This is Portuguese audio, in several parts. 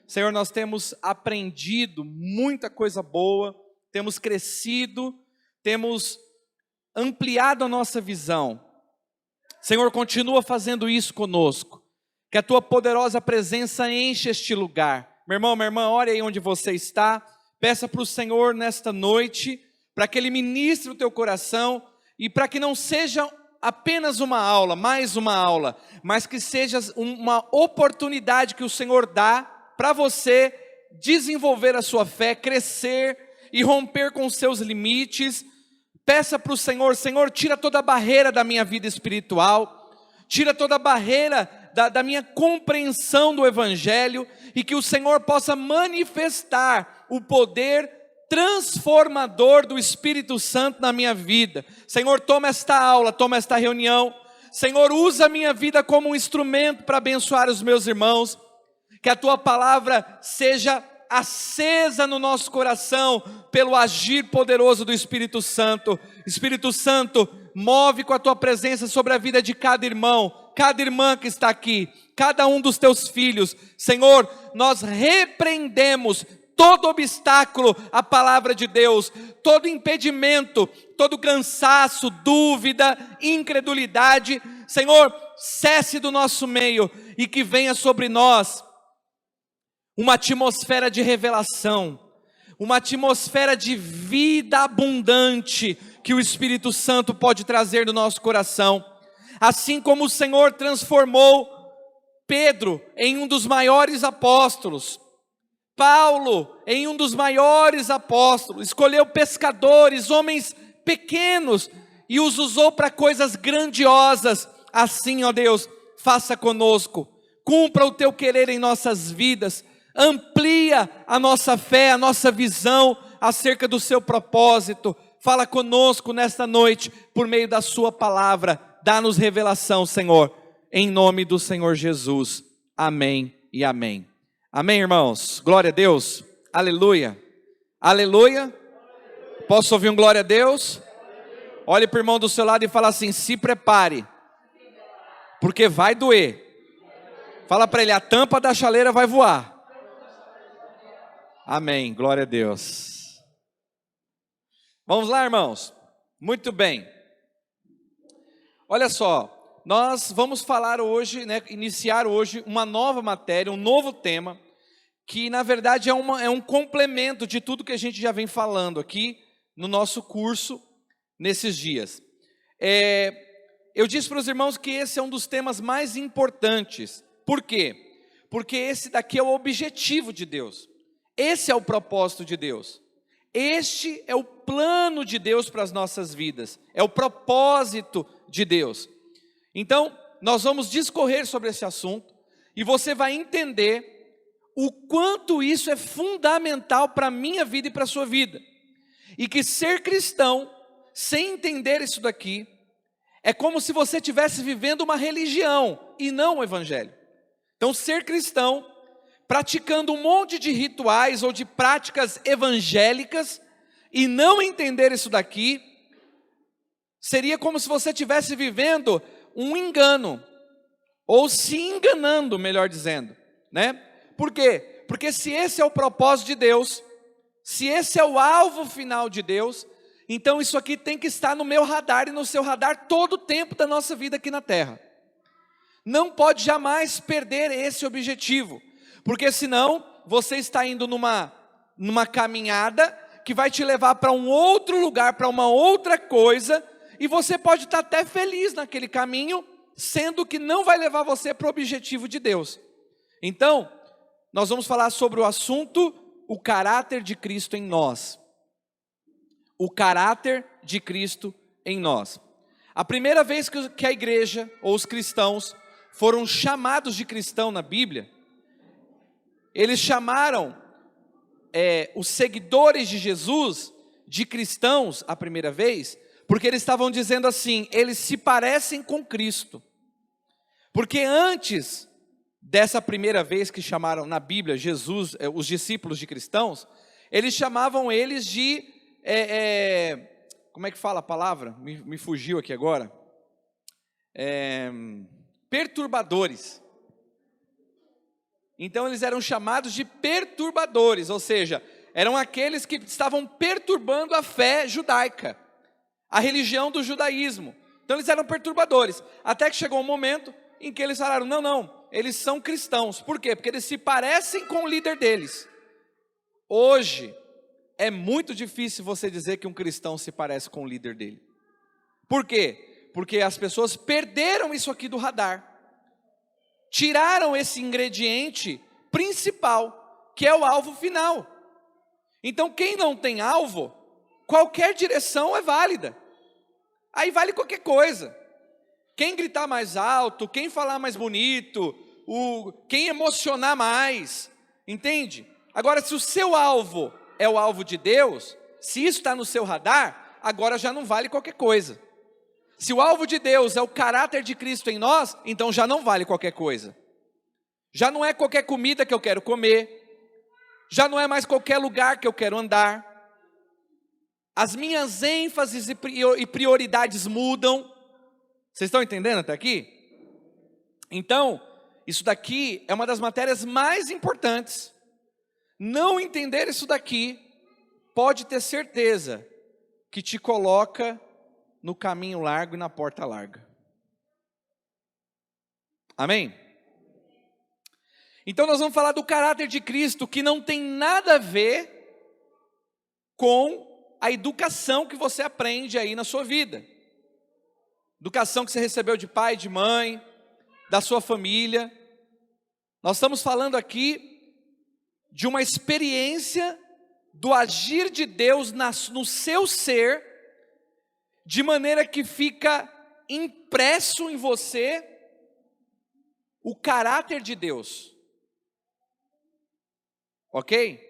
Senhor, nós temos aprendido muita coisa boa, temos crescido, temos ampliado a nossa visão. Senhor, continua fazendo isso conosco, que a Tua poderosa presença enche este lugar. Meu irmão, minha irmã, ore aí onde você está, peça para o Senhor nesta noite, para que Ele ministre o teu coração, e para que não seja apenas uma aula, mais uma aula, mas que seja uma oportunidade que o Senhor dá para você desenvolver a sua fé, crescer e romper com os seus limites. Peça para o Senhor: Senhor, tira toda a barreira da minha vida espiritual, tira toda a barreira da minha compreensão do Evangelho, e que o Senhor possa manifestar o poder transformador do Espírito Santo na minha vida. Senhor, toma esta aula, toma esta reunião. Senhor, usa a minha vida como um instrumento para abençoar os meus irmãos. Que a Tua palavra seja acesa no nosso coração pelo agir poderoso do Espírito Santo. Espírito Santo, move com a Tua presença sobre a vida de cada irmão, cada irmã que está aqui, cada um dos Teus filhos. Senhor, nós repreendemos todo obstáculo à palavra de Deus, todo impedimento, todo cansaço, dúvida, incredulidade. Senhor, cesse do nosso meio e que venha sobre nós uma atmosfera de revelação, uma atmosfera de vida abundante que o Espírito Santo pode trazer no nosso coração. Assim como o Senhor transformou Pedro em um dos maiores apóstolos, Paulo em um dos maiores apóstolos, escolheu pescadores, homens pequenos, e os usou para coisas grandiosas. Assim, ó Deus, faça conosco, cumpra o Teu querer em nossas vidas, amplia a nossa fé, a nossa visão acerca do Seu propósito. Fala conosco nesta noite, por meio da Sua palavra, dá-nos revelação, Senhor, em nome do Senhor Jesus, amém e amém. Amém, irmãos? Glória a Deus, aleluia, aleluia. Posso ouvir um glória a Deus? Olhe para o irmão do seu lado e fala assim: se prepare, porque vai doer. Fala para ele: a tampa da chaleira vai voar. Amém, glória a Deus. Vamos lá, irmãos? Muito bem. Olha só, nós vamos falar hoje, iniciar hoje uma nova matéria, um novo tema, que na verdade é um complemento de tudo que a gente já vem falando aqui no nosso curso nesses dias. Eu disse para os irmãos que esse é um dos temas mais importantes. Por quê? Porque esse daqui é o objetivo de Deus. Esse é o propósito de Deus. Este é o plano de Deus para as nossas vidas. É o propósito de Deus. Então, nós vamos discorrer sobre esse assunto e você vai entender o quanto isso é fundamental para a minha vida e para a sua vida. E que ser cristão, sem entender isso daqui, é como se você estivesse vivendo uma religião e não o Evangelho. Então, ser cristão, praticando um monte de rituais ou de práticas evangélicas e não entender isso daqui, seria como se você estivesse vivendo um engano, ou se enganando, melhor dizendo, né? Por quê? Porque se esse é o propósito de Deus, se esse é o alvo final de Deus, então isso aqui tem que estar no meu radar e no seu radar todo o tempo da nossa vida aqui na terra. Não pode jamais perder esse objetivo, porque senão você está indo numa caminhada que vai te levar para um outro lugar, para uma outra coisa, e você pode estar até feliz naquele caminho, sendo que não vai levar você para o objetivo de Deus. Então, nós vamos falar sobre o assunto, o caráter de Cristo em nós. O caráter de Cristo em nós. A primeira vez que a igreja, ou os cristãos, foram chamados de cristão na Bíblia, eles chamaram os seguidores de Jesus de cristãos a primeira vez, porque eles estavam dizendo assim: eles se parecem com Cristo. Porque antes dessa primeira vez que chamaram na Bíblia Jesus, os discípulos de cristãos, eles chamavam eles de, como é que fala a palavra? Me fugiu aqui agora. Perturbadores. Então eles eram chamados de perturbadores, ou seja, eram aqueles que estavam perturbando a fé judaica, a religião do judaísmo. Então eles eram perturbadores, até que chegou um momento em que eles falaram, não, eles são cristãos. Por quê? Porque eles se parecem com o líder deles. Hoje, é muito difícil você dizer que um cristão se parece com o líder dele. Por quê? Porque as pessoas perderam isso aqui do radar. Tiraram esse ingrediente principal, que é o alvo final. Então quem não tem alvo, qualquer direção é válida. Aí vale qualquer coisa. Quem gritar mais alto, quem falar mais bonito, quem emocionar mais, entende? Agora, se o seu alvo é o alvo de Deus, se isso está no seu radar, agora já não vale qualquer coisa. Se o alvo de Deus é o caráter de Cristo em nós, então já não vale qualquer coisa. Já não é qualquer comida que eu quero comer, já não é mais qualquer lugar que eu quero andar. As minhas ênfases e prioridades mudam. Vocês estão entendendo até aqui? Então, isso daqui é uma das matérias mais importantes. Não entender isso daqui, pode ter certeza que te coloca no caminho largo e na porta larga. Amém? Então nós vamos falar do caráter de Cristo, que não tem nada a ver com a educação que você aprende aí na sua vida. Educação que você recebeu de pai, de mãe, da sua família. Nós estamos falando aqui de uma experiência do agir de Deus no seu ser, de maneira que fica impresso em você o caráter de Deus. Ok?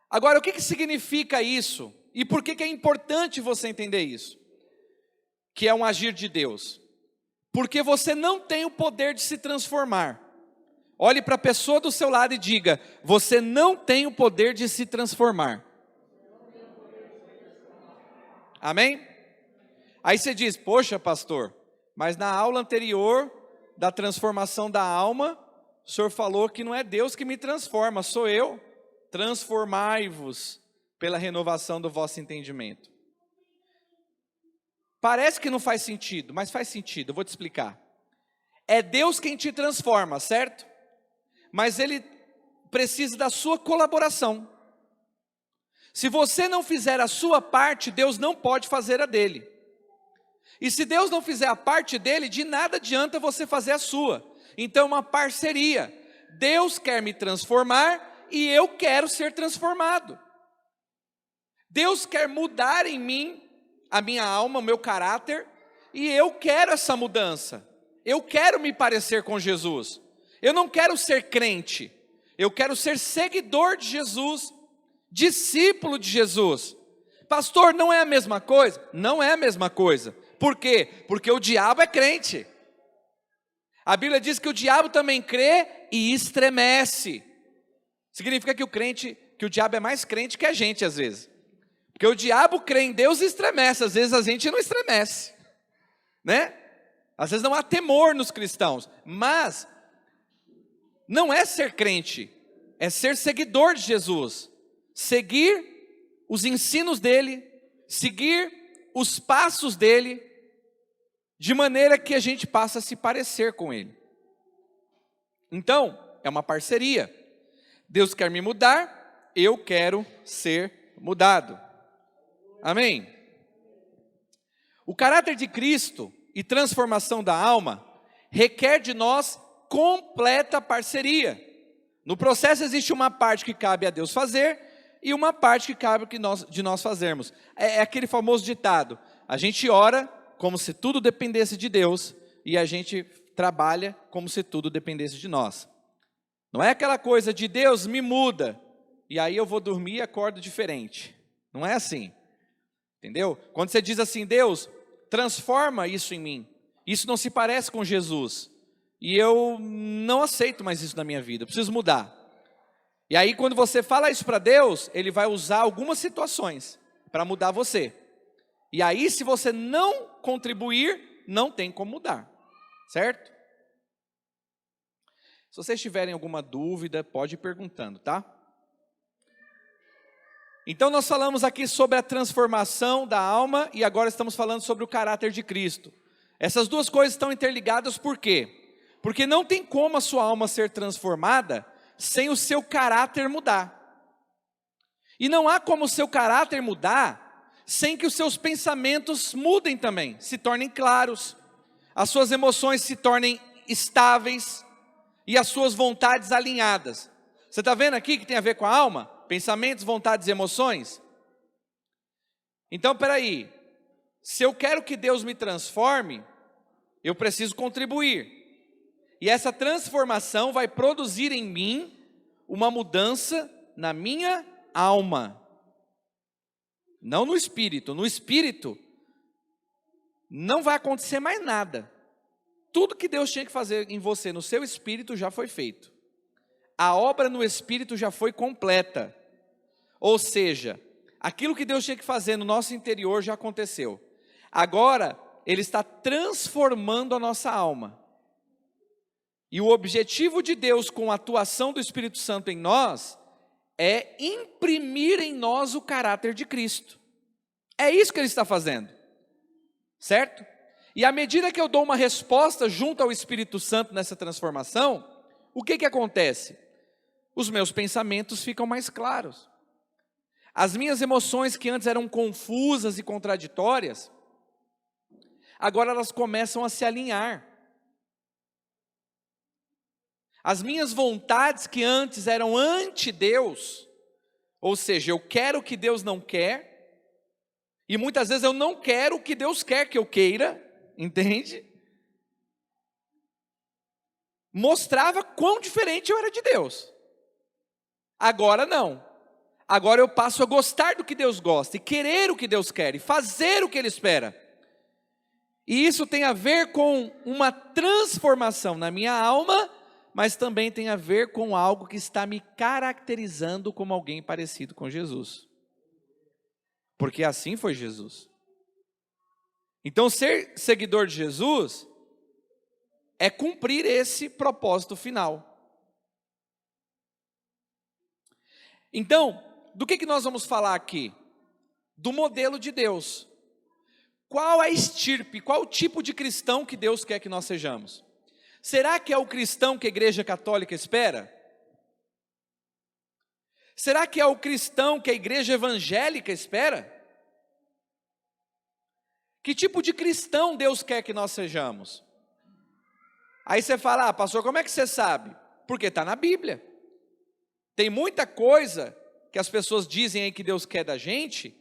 Agora, o que significa isso? E por que é importante você entender isso? Que é um agir de Deus. Porque você não tem o poder de se transformar. Olhe para a pessoa do seu lado e diga, você não tem o poder de se transformar. Amém? Aí você diz, poxa pastor, mas na aula anterior da transformação da alma, o senhor falou que não é Deus que me transforma, sou eu. Transformai-vos pela renovação do vosso entendimento. Parece que não faz sentido, mas faz sentido, eu vou te explicar. É Deus quem te transforma, certo? Mas Ele precisa da sua colaboração. Se você não fizer a sua parte, Deus não pode fazer a dele. E se Deus não fizer a parte dele, de nada adianta você fazer a sua. Então é uma parceria. Deus quer me transformar e eu quero ser transformado. Deus quer mudar em mim a minha alma, o meu caráter, e eu quero essa mudança. Eu quero me parecer com Jesus. Eu não quero ser crente, eu quero ser seguidor de Jesus, discípulo de Jesus. Pastor, não é a mesma coisa? Não é a mesma coisa. Por quê? Porque o diabo é crente. A Bíblia diz que o diabo também crê e estremece. Significa que o diabo é mais crente que a gente às vezes. Porque o diabo crê em Deus e estremece, às vezes a gente não estremece, né? Às vezes não há temor nos cristãos, mas não é ser crente, é ser seguidor de Jesus, seguir os ensinos dele, seguir os passos dele, de maneira que a gente passa a se parecer com ele. Então, é uma parceria. Deus quer me mudar, eu quero ser mudado. Amém? O caráter de Cristo e transformação da alma requer de nós completa parceria. No processo existe uma parte que cabe a Deus fazer e uma parte que cabe de nós fazermos. É aquele famoso ditado, a gente ora como se tudo dependesse de Deus e a gente trabalha como se tudo dependesse de nós. Não é aquela coisa de Deus me muda e aí eu vou dormir e acordo diferente. Não é assim. Entendeu? Quando você diz assim, Deus, transforma isso em mim. Isso não se parece com Jesus. E eu não aceito mais isso na minha vida, eu preciso mudar. E aí quando você fala isso para Deus, Ele vai usar algumas situações para mudar você. E aí se você não contribuir, não tem como mudar. Certo? Se vocês tiverem alguma dúvida, pode ir perguntando, tá? Então nós falamos aqui sobre a transformação da alma e agora estamos falando sobre o caráter de Cristo. Essas duas coisas estão interligadas por quê? Porque não tem como a sua alma ser transformada sem o seu caráter mudar. E não há como o seu caráter mudar sem que os seus pensamentos mudem também, se tornem claros, as suas emoções se tornem estáveis e as suas vontades alinhadas. Você está vendo aqui que tem a ver com a alma? Pensamentos, vontades e emoções? Então, peraí, se eu quero que Deus me transforme, eu preciso contribuir. E essa transformação vai produzir em mim uma mudança na minha alma. Não no espírito. No espírito não vai acontecer mais nada. Tudo que Deus tinha que fazer em você, no seu espírito, já foi feito. A obra no espírito já foi completa. Ou seja, aquilo que Deus tinha que fazer no nosso interior já aconteceu. Agora, Ele está transformando a nossa alma. E o objetivo de Deus com a atuação do Espírito Santo em nós é imprimir em nós o caráter de Cristo. É isso que Ele está fazendo, certo? E à medida que eu dou uma resposta junto ao Espírito Santo nessa transformação, o que acontece? Os meus pensamentos ficam mais claros. As minhas emoções que antes eram confusas e contraditórias, agora elas começam a se alinhar. As minhas vontades que antes eram anti-Deus, ou seja, eu quero o que Deus não quer, e muitas vezes eu não quero o que Deus quer que eu queira, entende? Mostrava quão diferente eu era de Deus. Agora não. Agora eu passo a gostar do que Deus gosta, e querer o que Deus quer, e fazer o que Ele espera. E isso tem a ver com uma transformação na minha alma, mas também tem a ver com algo que está me caracterizando como alguém parecido com Jesus. Porque assim foi Jesus. Então ser seguidor de Jesus é cumprir esse propósito final. Então, do que nós vamos falar aqui? Do modelo de Deus. Qual a estirpe, qual o tipo de cristão que Deus quer que nós sejamos? Será que é o cristão que a Igreja Católica espera? Será que é o cristão que a Igreja Evangélica espera? Que tipo de cristão Deus quer que nós sejamos? Aí você fala, pastor, como é que você sabe? Porque está na Bíblia. Tem muita coisa que as pessoas dizem aí que Deus quer da gente,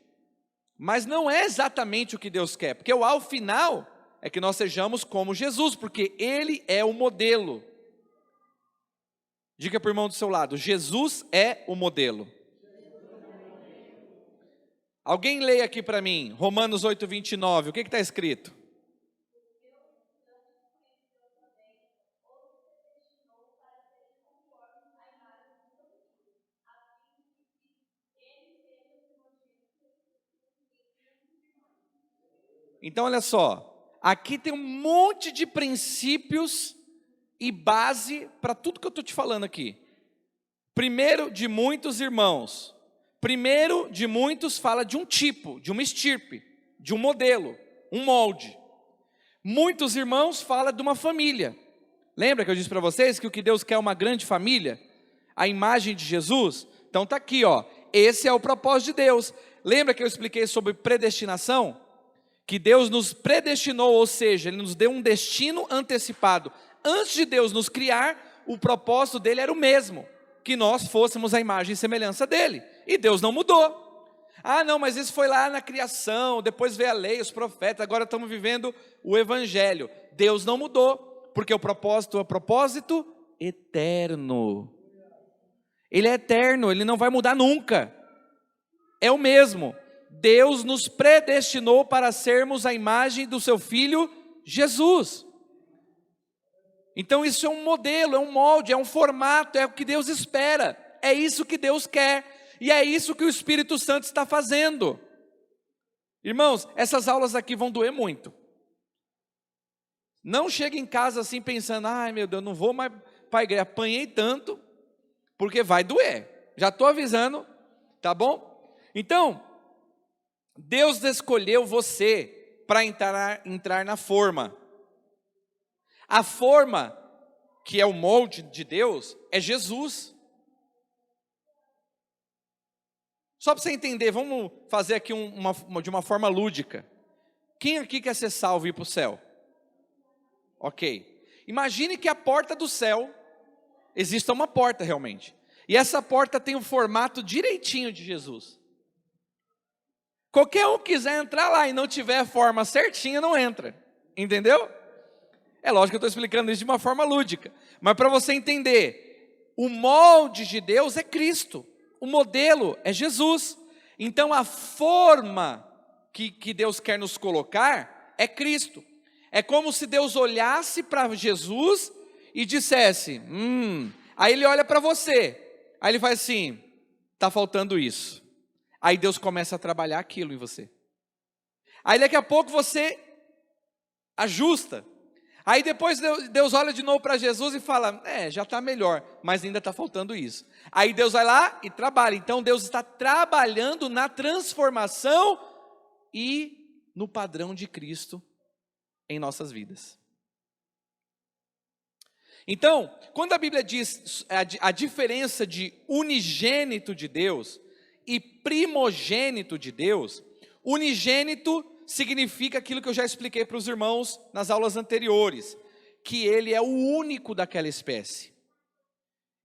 mas não é exatamente o que Deus quer, porque ao final é que nós sejamos como Jesus, porque Ele é o modelo. Diga para o irmão do seu lado, Jesus é o modelo. Alguém leia aqui para mim, Romanos 8:29, o que está escrito? Então olha só, aqui tem um monte de princípios e base para tudo que eu estou te falando aqui. Primeiro de muitos irmãos, primeiro de muitos fala de um tipo, de uma estirpe, de um modelo, um molde. Muitos irmãos fala de uma família. Lembra que eu disse para vocês que o que Deus quer é uma grande família? A imagem de Jesus? Então está aqui, ó. Esse é o propósito de Deus. Lembra que eu expliquei sobre predestinação? Que Deus nos predestinou, ou seja, Ele nos deu um destino antecipado. Antes de Deus nos criar, o propósito dele era o mesmo, que nós fôssemos a imagem e semelhança dele, e Deus não mudou. Ah não, mas isso foi lá na criação, depois veio a lei, os profetas, agora estamos vivendo o evangelho. Deus não mudou, porque o propósito é o propósito eterno. Ele é eterno, Ele não vai mudar nunca, é o mesmo. Deus nos predestinou para sermos a imagem do seu Filho Jesus. Então isso é um modelo, é um molde, é um formato, é o que Deus espera, é isso que Deus quer, e é isso que o Espírito Santo está fazendo. Irmãos, essas aulas aqui vão doer muito. Não chegue em casa assim pensando, ai meu Deus, não vou mais para a igreja, apanhei tanto, porque vai doer. Já estou avisando, tá bom? Então, Deus escolheu você para entrar na forma. A forma, que é o molde de Deus, é Jesus. Só para você entender, vamos fazer aqui de uma forma lúdica. Quem aqui quer ser salvo e ir para o céu? Ok. Imagine que a porta do céu, exista uma porta realmente. E essa porta tem o formato direitinho de Jesus. Qualquer um que quiser entrar lá e não tiver a forma certinha, não entra. Entendeu? É lógico que eu estou explicando isso de uma forma lúdica. Mas para você entender, o molde de Deus é Cristo. O modelo é Jesus. Então a forma que Deus quer nos colocar é Cristo. É como se Deus olhasse para Jesus e dissesse, aí ele olha para você, aí ele faz assim, está faltando isso. Aí Deus começa a trabalhar aquilo em você. Aí daqui a pouco você ajusta. Aí depois Deus olha de novo para Jesus e fala, já está melhor, mas ainda está faltando isso. Aí Deus vai lá e trabalha. Então Deus está trabalhando na transformação e no padrão de Cristo em nossas vidas. Então, quando a Bíblia diz a diferença de unigênito de Deus e primogênito de Deus, unigênito significa aquilo que eu já expliquei para os irmãos nas aulas anteriores, que ele é o único daquela espécie.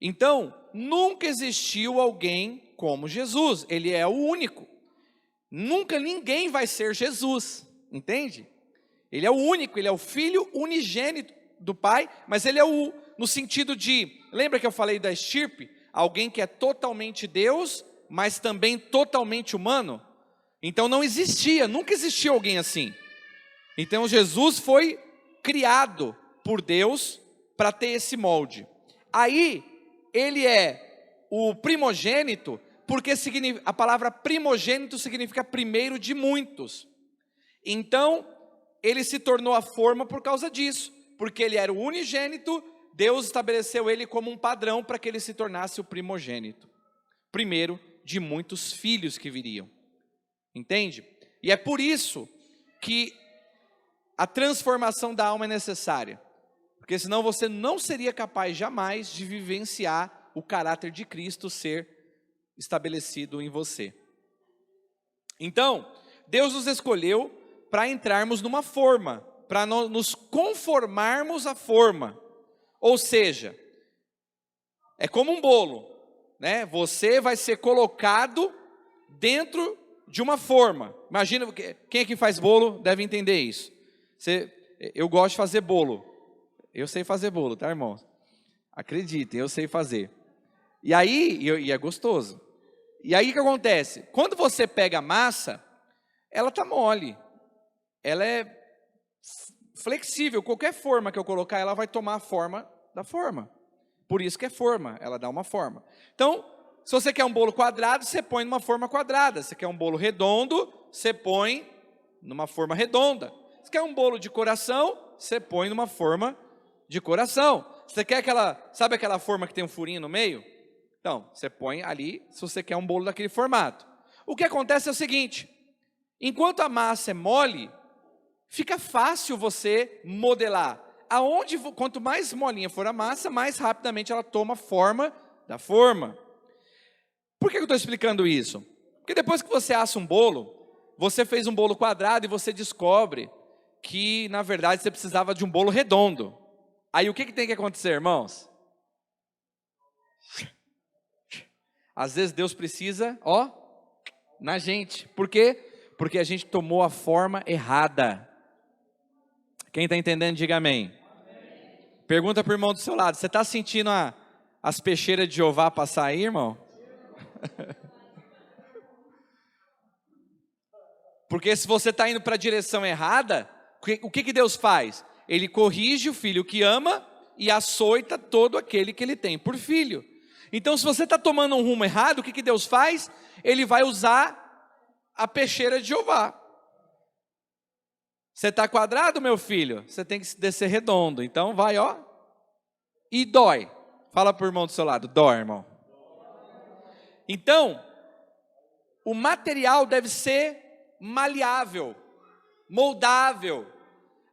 Então, nunca existiu alguém como Jesus, ele é o único. Nunca ninguém vai ser Jesus, entende? Ele é o único, ele é o filho unigênito do Pai, mas ele é no sentido de, lembra que eu falei da estirpe? Alguém que é totalmente Deus, mas também totalmente humano? Então não existia, nunca existiu alguém assim. Então Jesus foi criado por Deus para ter esse molde. Aí ele é o primogênito, porque a palavra primogênito significa primeiro de muitos. Então ele se tornou a forma por causa disso, porque ele era o unigênito, Deus estabeleceu ele como um padrão para que ele se tornasse o primogênito. Primeiro de muitos filhos que viriam. Entende? E é por isso que a transformação da alma é necessária. Porque senão você não seria capaz jamais de vivenciar o caráter de Cristo ser estabelecido em você. Então, Deus nos escolheu para entrarmos numa forma, para nos conformarmos à forma. Ou seja, é como um bolo, né? Você vai ser colocado dentro de uma forma. Imagina, quem aqui faz bolo deve entender isso. Eu gosto de fazer bolo. Eu sei fazer bolo, tá, irmãos? Acreditem, eu sei fazer. E aí, e é gostoso. E aí o que acontece? Quando você pega a massa, ela tá mole. Ela é flexível. Qualquer forma que eu colocar, ela vai tomar a forma da forma. Por isso que é forma, ela dá uma forma. Então, se você quer um bolo quadrado, você põe numa forma quadrada. Se quer um bolo redondo, você põe numa forma redonda. Se quer um bolo de coração, você põe numa forma de coração. Você quer sabe aquela forma que tem um furinho no meio? Então, você põe ali, se você quer um bolo daquele formato. O que acontece é o seguinte, enquanto a massa é mole, fica fácil você modelar. Quanto mais molinha for a massa, mais rapidamente ela toma forma da forma. Por que eu estou explicando isso? Porque depois que você assa um bolo, você fez um bolo quadrado e você descobre que, na verdade, você precisava de um bolo redondo. Aí o que tem que acontecer, irmãos? Às vezes Deus precisa, na gente. Por quê? Porque a gente tomou a forma errada. Quem está entendendo, diga amém. Pergunta para o irmão do seu lado, você está sentindo as peixeiras de Jeová passar aí, irmão? Porque se você está indo para a direção errada, o que Deus faz? Ele corrige o filho que ama e açoita todo aquele que ele tem por filho. Então se você está tomando um rumo errado, o que Deus faz? Ele vai usar a peixeira de Jeová. Você está quadrado, meu filho? Você tem que descer redondo. Então vai, e dói. Fala para o irmão do seu lado, dó, irmão. Então, o material deve ser maleável, moldável.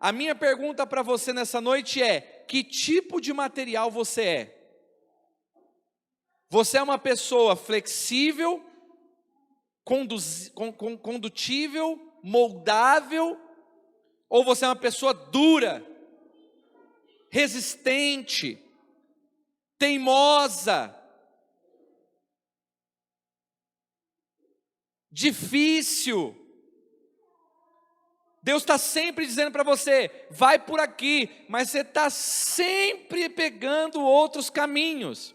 A minha pergunta para você nessa noite é: que tipo de material você é? Você é uma pessoa flexível, condutível, moldável, ou você é uma pessoa dura, resistente, teimosa, difícil? Deus está sempre dizendo para você, vai por aqui, mas você está sempre pegando outros caminhos.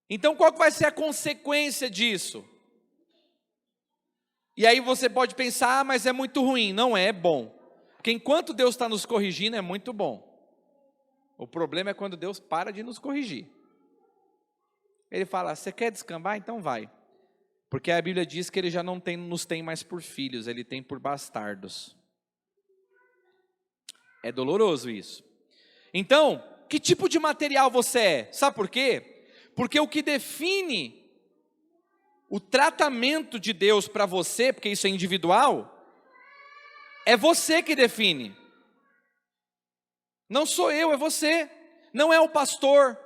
Então qual que vai ser a consequência disso? E aí você pode pensar, ah, mas é muito ruim. Não é bom, porque enquanto Deus está nos corrigindo é muito bom. O problema é quando Deus para de nos corrigir. Ele fala, você quer descambar? Então vai. Porque a Bíblia diz que Ele já não nos tem mais por filhos, Ele tem por bastardos. É doloroso isso. Então, que tipo de material você é? Sabe por quê? Porque o que define o tratamento de Deus para você, porque isso é individual, é você que define. Não sou eu, é você. Não é o pastor,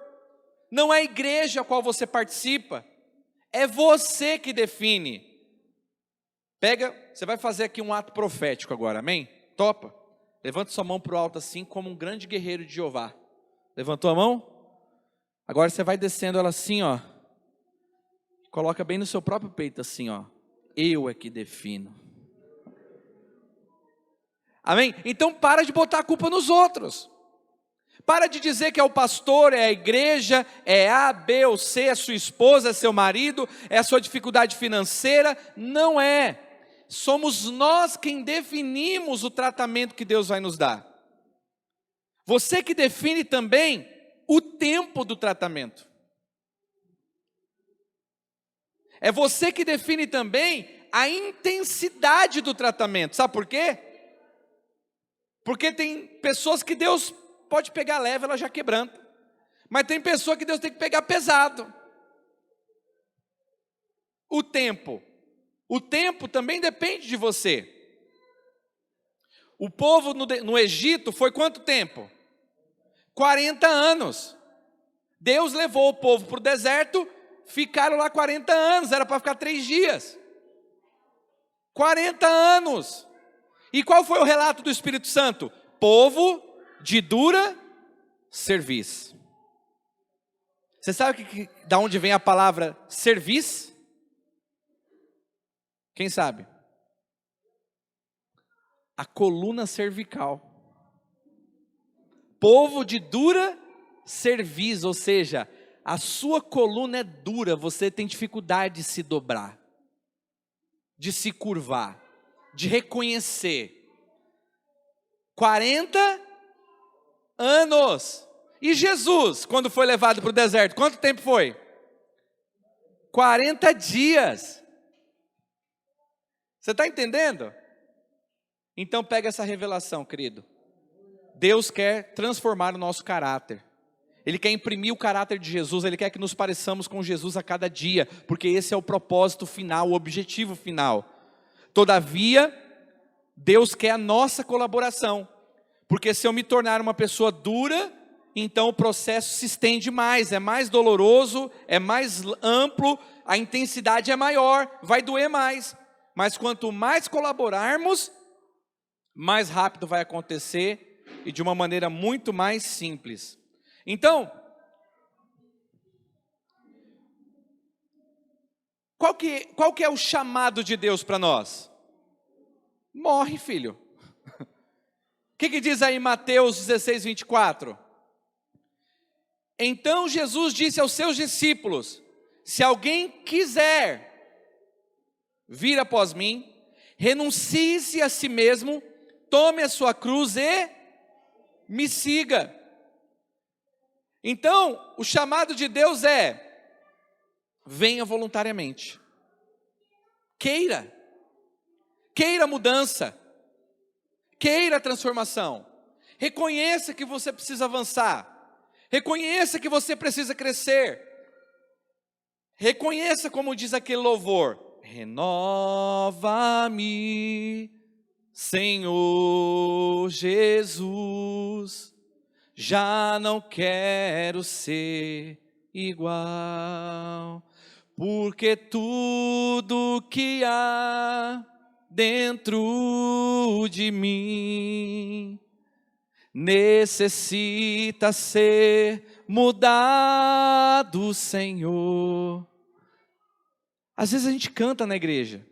não é a igreja a qual você participa. É você que define. Você vai fazer aqui um ato profético agora, amém? Topa? Levanta sua mão para o alto assim, como um grande guerreiro de Jeová. Levantou a mão? Agora você vai descendo ela assim, ó. Coloca bem no seu próprio peito assim, ó. Eu é que defino. Amém? Então para de botar a culpa nos outros. Para de dizer que é o pastor, é a igreja, é A, B ou C, é sua esposa, é seu marido, é a sua dificuldade financeira. Não é. Somos nós quem definimos o tratamento que Deus vai nos dar. Você que define também o tempo do tratamento. É você que define também a intensidade do tratamento. Sabe por quê? Porque tem pessoas que Deus pode pegar leve, ela já quebranta. Mas tem pessoa que Deus tem que pegar pesado. O tempo também depende de você. O povo no Egito foi quanto tempo? 40 anos. Deus levou o povo para o deserto, ficaram lá 40 anos, era para ficar 3 dias. 40 anos. E qual foi o relato do Espírito Santo? Povo de dura cerviz. Você sabe da onde vem a palavra cerviz? Quem sabe? A coluna cervical. Povo de dura cerviz, ou seja, a sua coluna é dura, você tem dificuldade de se dobrar, de se curvar, de reconhecer. 40 anos. E Jesus, quando foi levado para o deserto, quanto tempo foi? 40 dias. Você está entendendo? Então pega essa revelação, querido. Deus quer transformar o nosso caráter. Ele quer imprimir o caráter de Jesus, Ele quer que nos pareçamos com Jesus a cada dia, porque esse é o propósito final, o objetivo final. Todavia, Deus quer a nossa colaboração, porque se eu me tornar uma pessoa dura, então o processo se estende mais, é mais doloroso, é mais amplo, a intensidade é maior, vai doer mais. Mas quanto mais colaborarmos, mais rápido vai acontecer e de uma maneira muito mais simples. Então, qual que é o chamado de Deus para nós? Morre, filho. O que diz aí em Mateus 16, 24? Então Jesus disse aos seus discípulos: se alguém quiser vir após mim, renuncie-se a si mesmo, tome a sua cruz e me siga. Então, o chamado de Deus é: venha voluntariamente. Queira mudança, queira transformação. Reconheça que você precisa avançar. Reconheça que você precisa crescer. Reconheça, como diz aquele louvor: renova-me, Senhor Jesus, já não quero ser igual, porque tudo que há dentro de mim necessita ser mudado, Senhor. Às vezes a gente canta na igreja,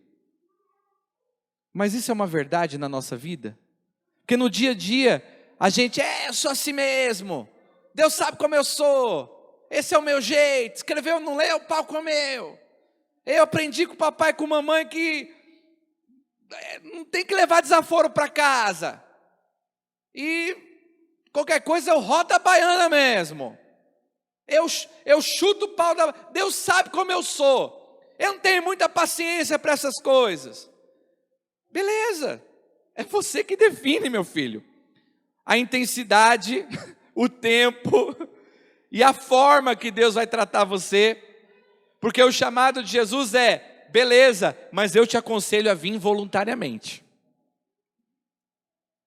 mas isso é uma verdade na nossa vida? Porque no dia a dia, a gente, eu sou assim mesmo, Deus sabe como eu sou, esse é o meu jeito, escreveu, não leu, o pau comeu. Eu aprendi com o papai e com a mamãe que não tem que levar desaforo para casa. E qualquer coisa eu rodo a baiana mesmo. Eu chuto o pau da... Deus sabe como eu sou. Eu não tenho muita paciência para essas coisas. Beleza. É você que define, meu filho. A intensidade, o tempo e a forma que Deus vai tratar você. Porque o chamado de Jesus é: beleza, mas eu te aconselho a vir voluntariamente.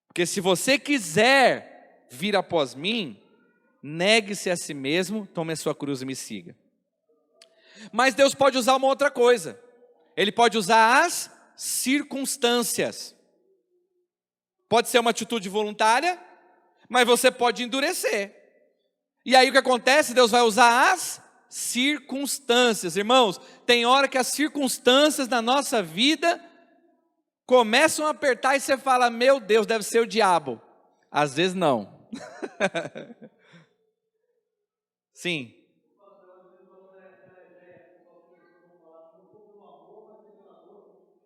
Porque se você quiser vir após mim, negue-se a si mesmo, tome a sua cruz e me siga. Mas Deus pode usar uma outra coisa. Ele pode usar as circunstâncias. Pode ser uma atitude voluntária, mas você pode endurecer. E aí o que acontece? Deus vai usar as circunstâncias. Irmãos, tem hora que as circunstâncias da nossa vida começam a apertar e você fala: meu Deus, deve ser o diabo. Às vezes não. Sim.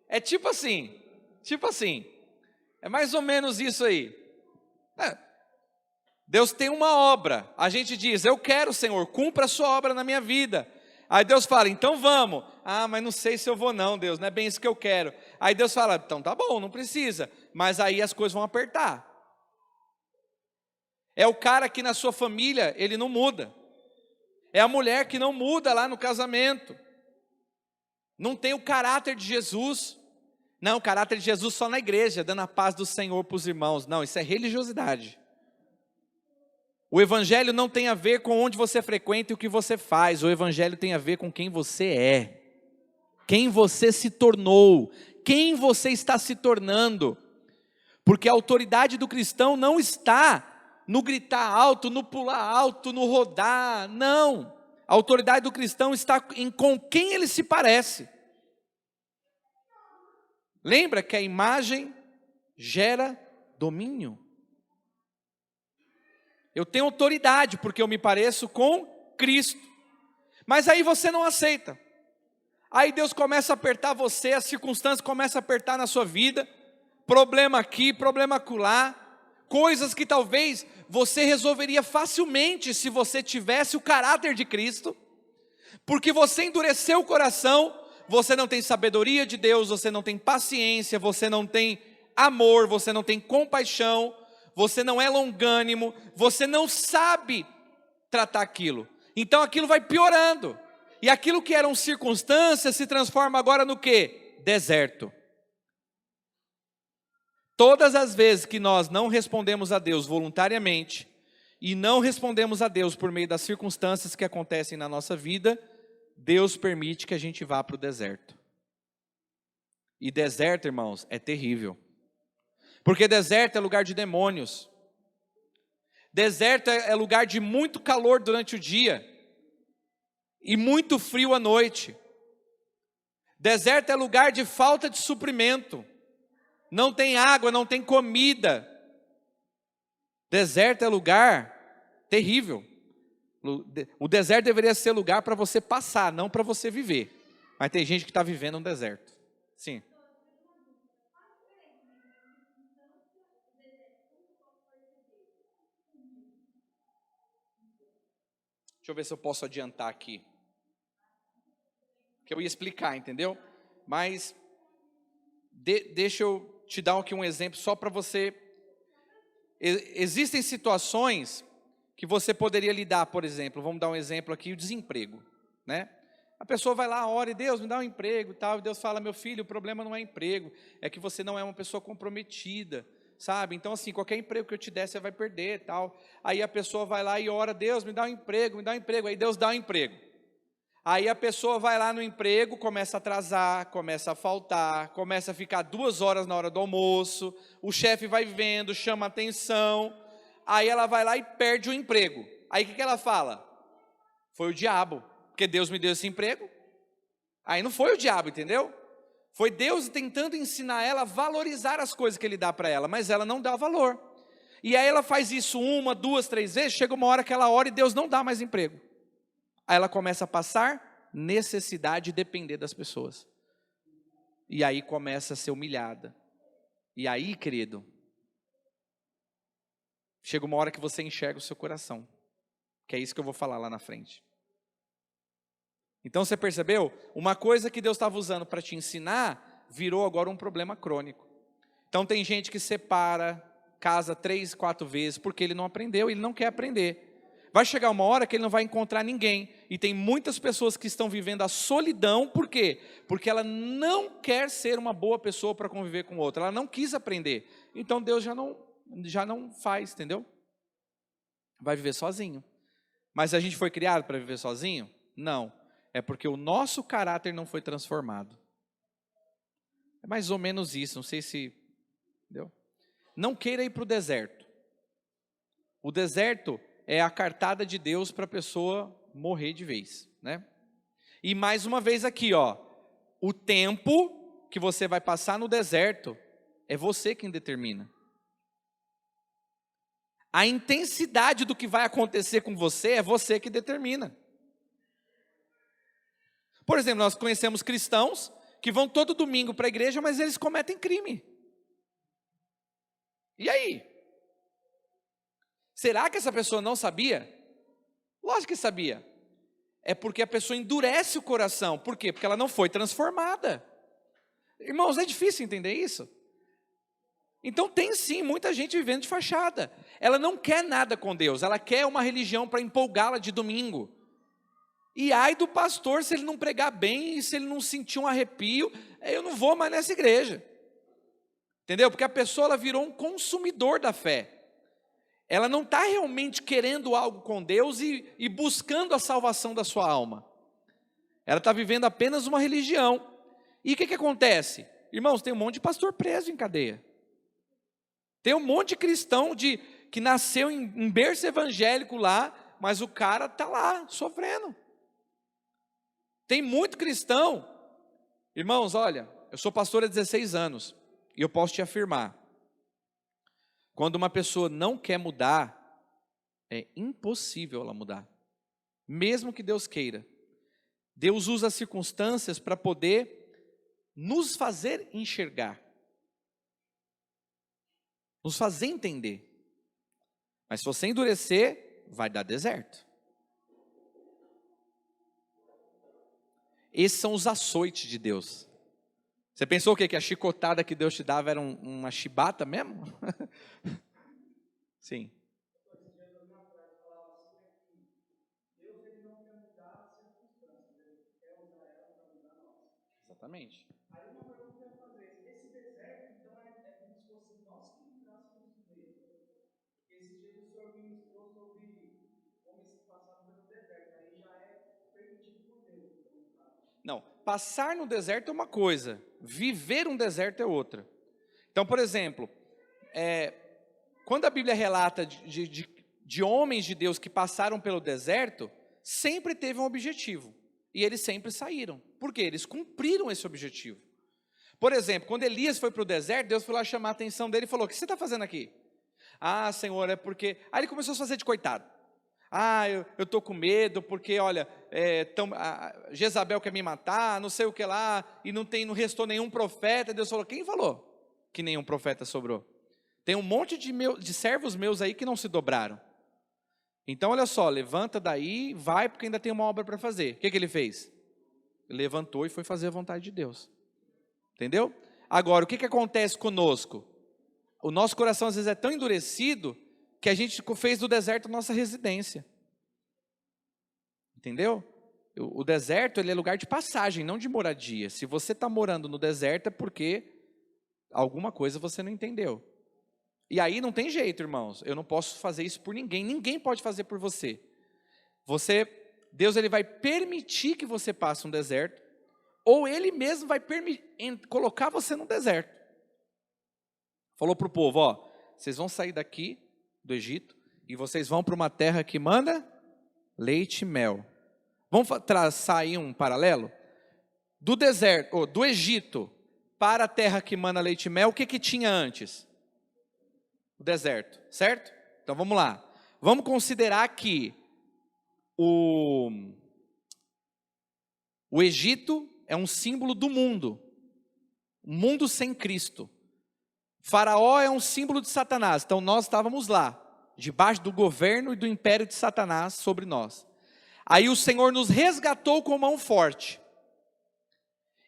É tipo assim, é mais ou menos isso aí. Deus tem uma obra, a gente diz: eu quero, Senhor, cumpra a sua obra na minha vida. Aí Deus fala: então vamos. Mas não sei se eu vou não, Deus, não é bem isso que eu quero. Aí Deus fala: então tá bom, não precisa. Mas aí as coisas vão apertar. É o cara que na sua família, ele não muda. É a mulher que não muda lá no casamento. Não tem o caráter de Jesus. Não, o caráter de Jesus só na igreja, dando a paz do Senhor para os irmãos. Não, isso é religiosidade. O evangelho não tem a ver com onde você frequenta e o que você faz. O evangelho tem a ver com quem você é. Quem você se tornou. Quem você está se tornando. Porque a autoridade do cristão não está no gritar alto, no pular alto, no rodar. Não. A autoridade do cristão está em com quem ele se parece. Lembra que a imagem gera domínio. Eu tenho autoridade porque eu me pareço com Cristo. Mas aí você não aceita. Aí Deus começa a apertar você, as circunstâncias começam a apertar na sua vida. Problema aqui, problema acolá. Coisas que talvez você resolveria facilmente se você tivesse o caráter de Cristo. Porque você endureceu o coração. Você não tem sabedoria de Deus, você não tem paciência, você não tem amor, você não tem compaixão, você não é longânimo, você não sabe tratar aquilo. Então aquilo vai piorando. E aquilo que eram circunstâncias se transforma agora no quê? Deserto. Todas as vezes que nós não respondemos a Deus voluntariamente, e não respondemos a Deus por meio das circunstâncias que acontecem na nossa vida, Deus permite que a gente vá para o deserto. E deserto, irmãos, é terrível. Porque deserto é lugar de demônios. Deserto é lugar de muito calor durante o dia e muito frio à noite. Deserto é lugar de falta de suprimento. Não tem água, não tem comida. Deserto é lugar terrível. O deserto deveria ser lugar para você passar, não para você viver. Mas tem gente que está vivendo um deserto. Sim. Deixa eu ver se eu posso adiantar aqui. Que eu ia explicar, entendeu? Mas deixa eu te dar aqui um exemplo só para você. Existem situações que você poderia lidar, por exemplo, vamos dar um exemplo aqui, o desemprego, né? A pessoa vai lá, ora, e Deus me dá um emprego e tal, e Deus fala, meu filho, o problema não é emprego, é que você não é uma pessoa comprometida, sabe? Então assim, qualquer emprego que eu te der, você vai perder e tal. Aí a pessoa vai lá e ora, Deus me dá um emprego, aí Deus dá um emprego. Aí a pessoa vai lá no emprego, começa a atrasar, começa a faltar, começa a ficar 2 horas na hora do almoço, o chefe vai vendo, chama atenção, aí ela vai lá e perde o emprego. Aí o que ela fala? Foi o diabo, porque Deus me deu esse emprego. Aí não foi o diabo, entendeu? Foi Deus tentando ensinar ela a valorizar as coisas que Ele dá para ela, mas ela não dá valor. E aí ela faz isso 1, 2, 3 vezes, chega uma hora que ela ora e Deus não dá mais emprego. Aí ela começa a passar necessidade e depender das pessoas. E aí começa a ser humilhada. E aí, querido, chega uma hora que você enxerga o seu coração. Que é isso que eu vou falar lá na frente. Então você percebeu? Uma coisa que Deus estava usando para te ensinar, virou agora um problema crônico. Então tem gente que separa, casa 3, 4 vezes, porque ele não aprendeu, ele não quer aprender. Vai chegar uma hora que ele não vai encontrar ninguém. E tem muitas pessoas que estão vivendo a solidão, por quê? Porque ela não quer ser uma boa pessoa para conviver com outra, ela não quis aprender. Então Deus já não faz, entendeu? Vai viver sozinho. Mas a gente foi criado para viver sozinho? Não. É porque o nosso caráter não foi transformado. É mais ou menos isso, não sei se... Entendeu? Não queira ir para o deserto. O deserto é a cartada de Deus para a pessoa morrer de vez, né? E mais uma vez aqui, ó, o tempo que você vai passar no deserto é você quem determina. A intensidade do que vai acontecer com você é você que determina. Por exemplo, nós conhecemos cristãos que vão todo domingo para a igreja, mas eles cometem crime. E aí? Será que essa pessoa não sabia? Lógico que sabia. É porque a pessoa endurece o coração. Por quê? Porque ela não foi transformada. Irmãos, é difícil entender isso? Então tem sim muita gente vivendo de fachada. Ela não quer nada com Deus, ela quer uma religião para empolgá-la de domingo. E ai do pastor se ele não pregar bem, e se ele não sentir um arrepio, eu não vou mais nessa igreja. Entendeu? Porque a pessoa ela virou um consumidor da fé. Ela não está realmente querendo algo com Deus e buscando a salvação da sua alma. Ela está vivendo apenas uma religião. E o que acontece? Irmãos, tem um monte de pastor preso em cadeia. Tem um monte de cristão que nasceu em berço evangélico lá, mas o cara está lá, sofrendo. Tem muito cristão. Irmãos, olha, eu sou pastor há 16 anos, e eu posso te afirmar, quando uma pessoa não quer mudar, é impossível ela mudar. Mesmo que Deus queira. Deus usa as circunstâncias para poder nos fazer enxergar. Nos fazer entender. Mas se você endurecer, vai dar deserto. Esses são os açoites de Deus. Você pensou o quê? Que a chicotada que Deus te dava era uma chibata mesmo? Sim. Exatamente. Aí uma pergunta que eu ia fazer, esse deserto, então, é como se fosse nós que entrássemos nele. Esses dias o senhor ministrou sobre homens que passaram pelo deserto, aí já é permitido por Deus. Não, passar no deserto é uma coisa, viver um deserto é outra. Então, por exemplo, quando a Bíblia relata de homens de Deus que passaram pelo deserto, sempre teve um objetivo, e eles sempre saíram. Por quê? Eles cumpriram esse objetivo. Por exemplo, quando Elias foi para o deserto, Deus foi lá chamar a atenção dele e falou, o que você está fazendo aqui? Ah, Senhor, é porque... Aí ele começou a fazer de coitado. Ah, eu estou com medo, porque olha, Jezabel quer me matar, não sei o que lá, e não restou nenhum profeta. Deus falou, quem falou que nenhum profeta sobrou? Tem um monte de servos meus aí que não se dobraram. Então olha só, levanta daí, vai, porque ainda tem uma obra para fazer. O que ele fez? Ele levantou e foi fazer a vontade de Deus. Entendeu? Agora, o que acontece conosco? o nosso coração às vezes é tão endurecido que a gente fez do deserto nossa residência. Entendeu? O deserto, ele é lugar de passagem, não de moradia. Se você está morando no deserto é porque alguma coisa você não entendeu. E aí não tem jeito, irmãos. Eu não posso fazer isso por ninguém. Ninguém pode fazer por você. Deus ele vai permitir que você passe um deserto, ou Ele mesmo vai colocar você no deserto. Falou para o povo, ó, vocês vão sair daqui do Egito e vocês vão para uma terra que manda leite e mel. Vamos traçar aí um paralelo? Do deserto, do Egito para a terra que manda leite e mel, o que tinha antes? O deserto, certo? Então vamos lá. Vamos considerar que o Egito é um símbolo do mundo. Um mundo sem Cristo. Faraó é um símbolo de Satanás. Então nós estávamos lá, debaixo do governo e do império de Satanás sobre nós. Aí o Senhor nos resgatou com mão forte.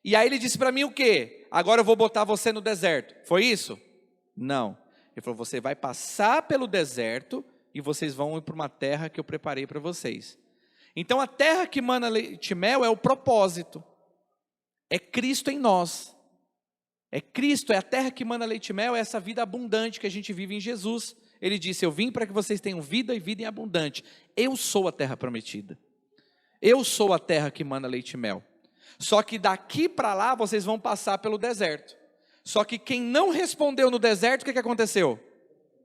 E aí ele disse para mim o quê? Agora eu vou botar você no deserto. Foi isso? Não. Ele falou, você vai passar pelo deserto e vocês vão ir para uma terra que eu preparei para vocês. Então a terra que mana leite e mel é o propósito. É Cristo em nós. É Cristo, é a terra que mana leite e mel, é essa vida abundante que a gente vive em Jesus. Ele disse, eu vim para que vocês tenham vida e vida em abundante. Eu sou a terra prometida. Eu sou a terra que mana leite e mel. Só que daqui para lá vocês vão passar pelo deserto. Só que quem não respondeu no deserto, o que aconteceu?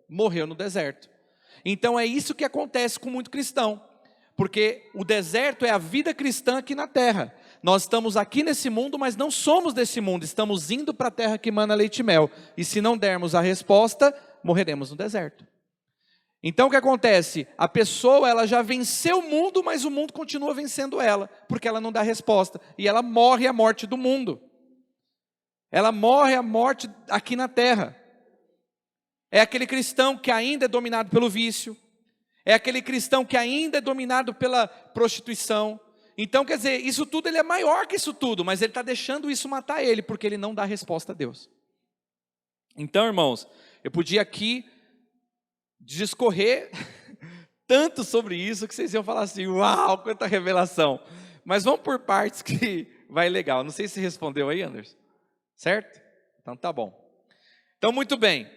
Morreu no deserto. Então é isso que acontece com muito cristão. Porque o deserto é a vida cristã aqui na terra. Nós estamos aqui nesse mundo, mas não somos desse mundo. Estamos indo para a terra que mana leite e mel. E se não dermos a resposta, morreremos no deserto. Então o que acontece? A pessoa ela já venceu o mundo, mas o mundo continua vencendo ela. Porque ela não dá resposta. E ela morre a morte do mundo. Ela morre a morte aqui na terra. É aquele cristão que ainda é dominado pelo vício. É aquele cristão que ainda é dominado pela prostituição. Então, quer dizer, isso tudo ele é maior que isso tudo, mas ele está deixando isso matar ele, porque ele não dá resposta a Deus. Então, irmãos, eu podia aqui discorrer tanto sobre isso, que vocês iam falar assim, uau, quanta revelação. Mas vamos por partes que vai legal. Não sei se respondeu aí, Anderson. Certo? Então tá bom. Então, muito bem.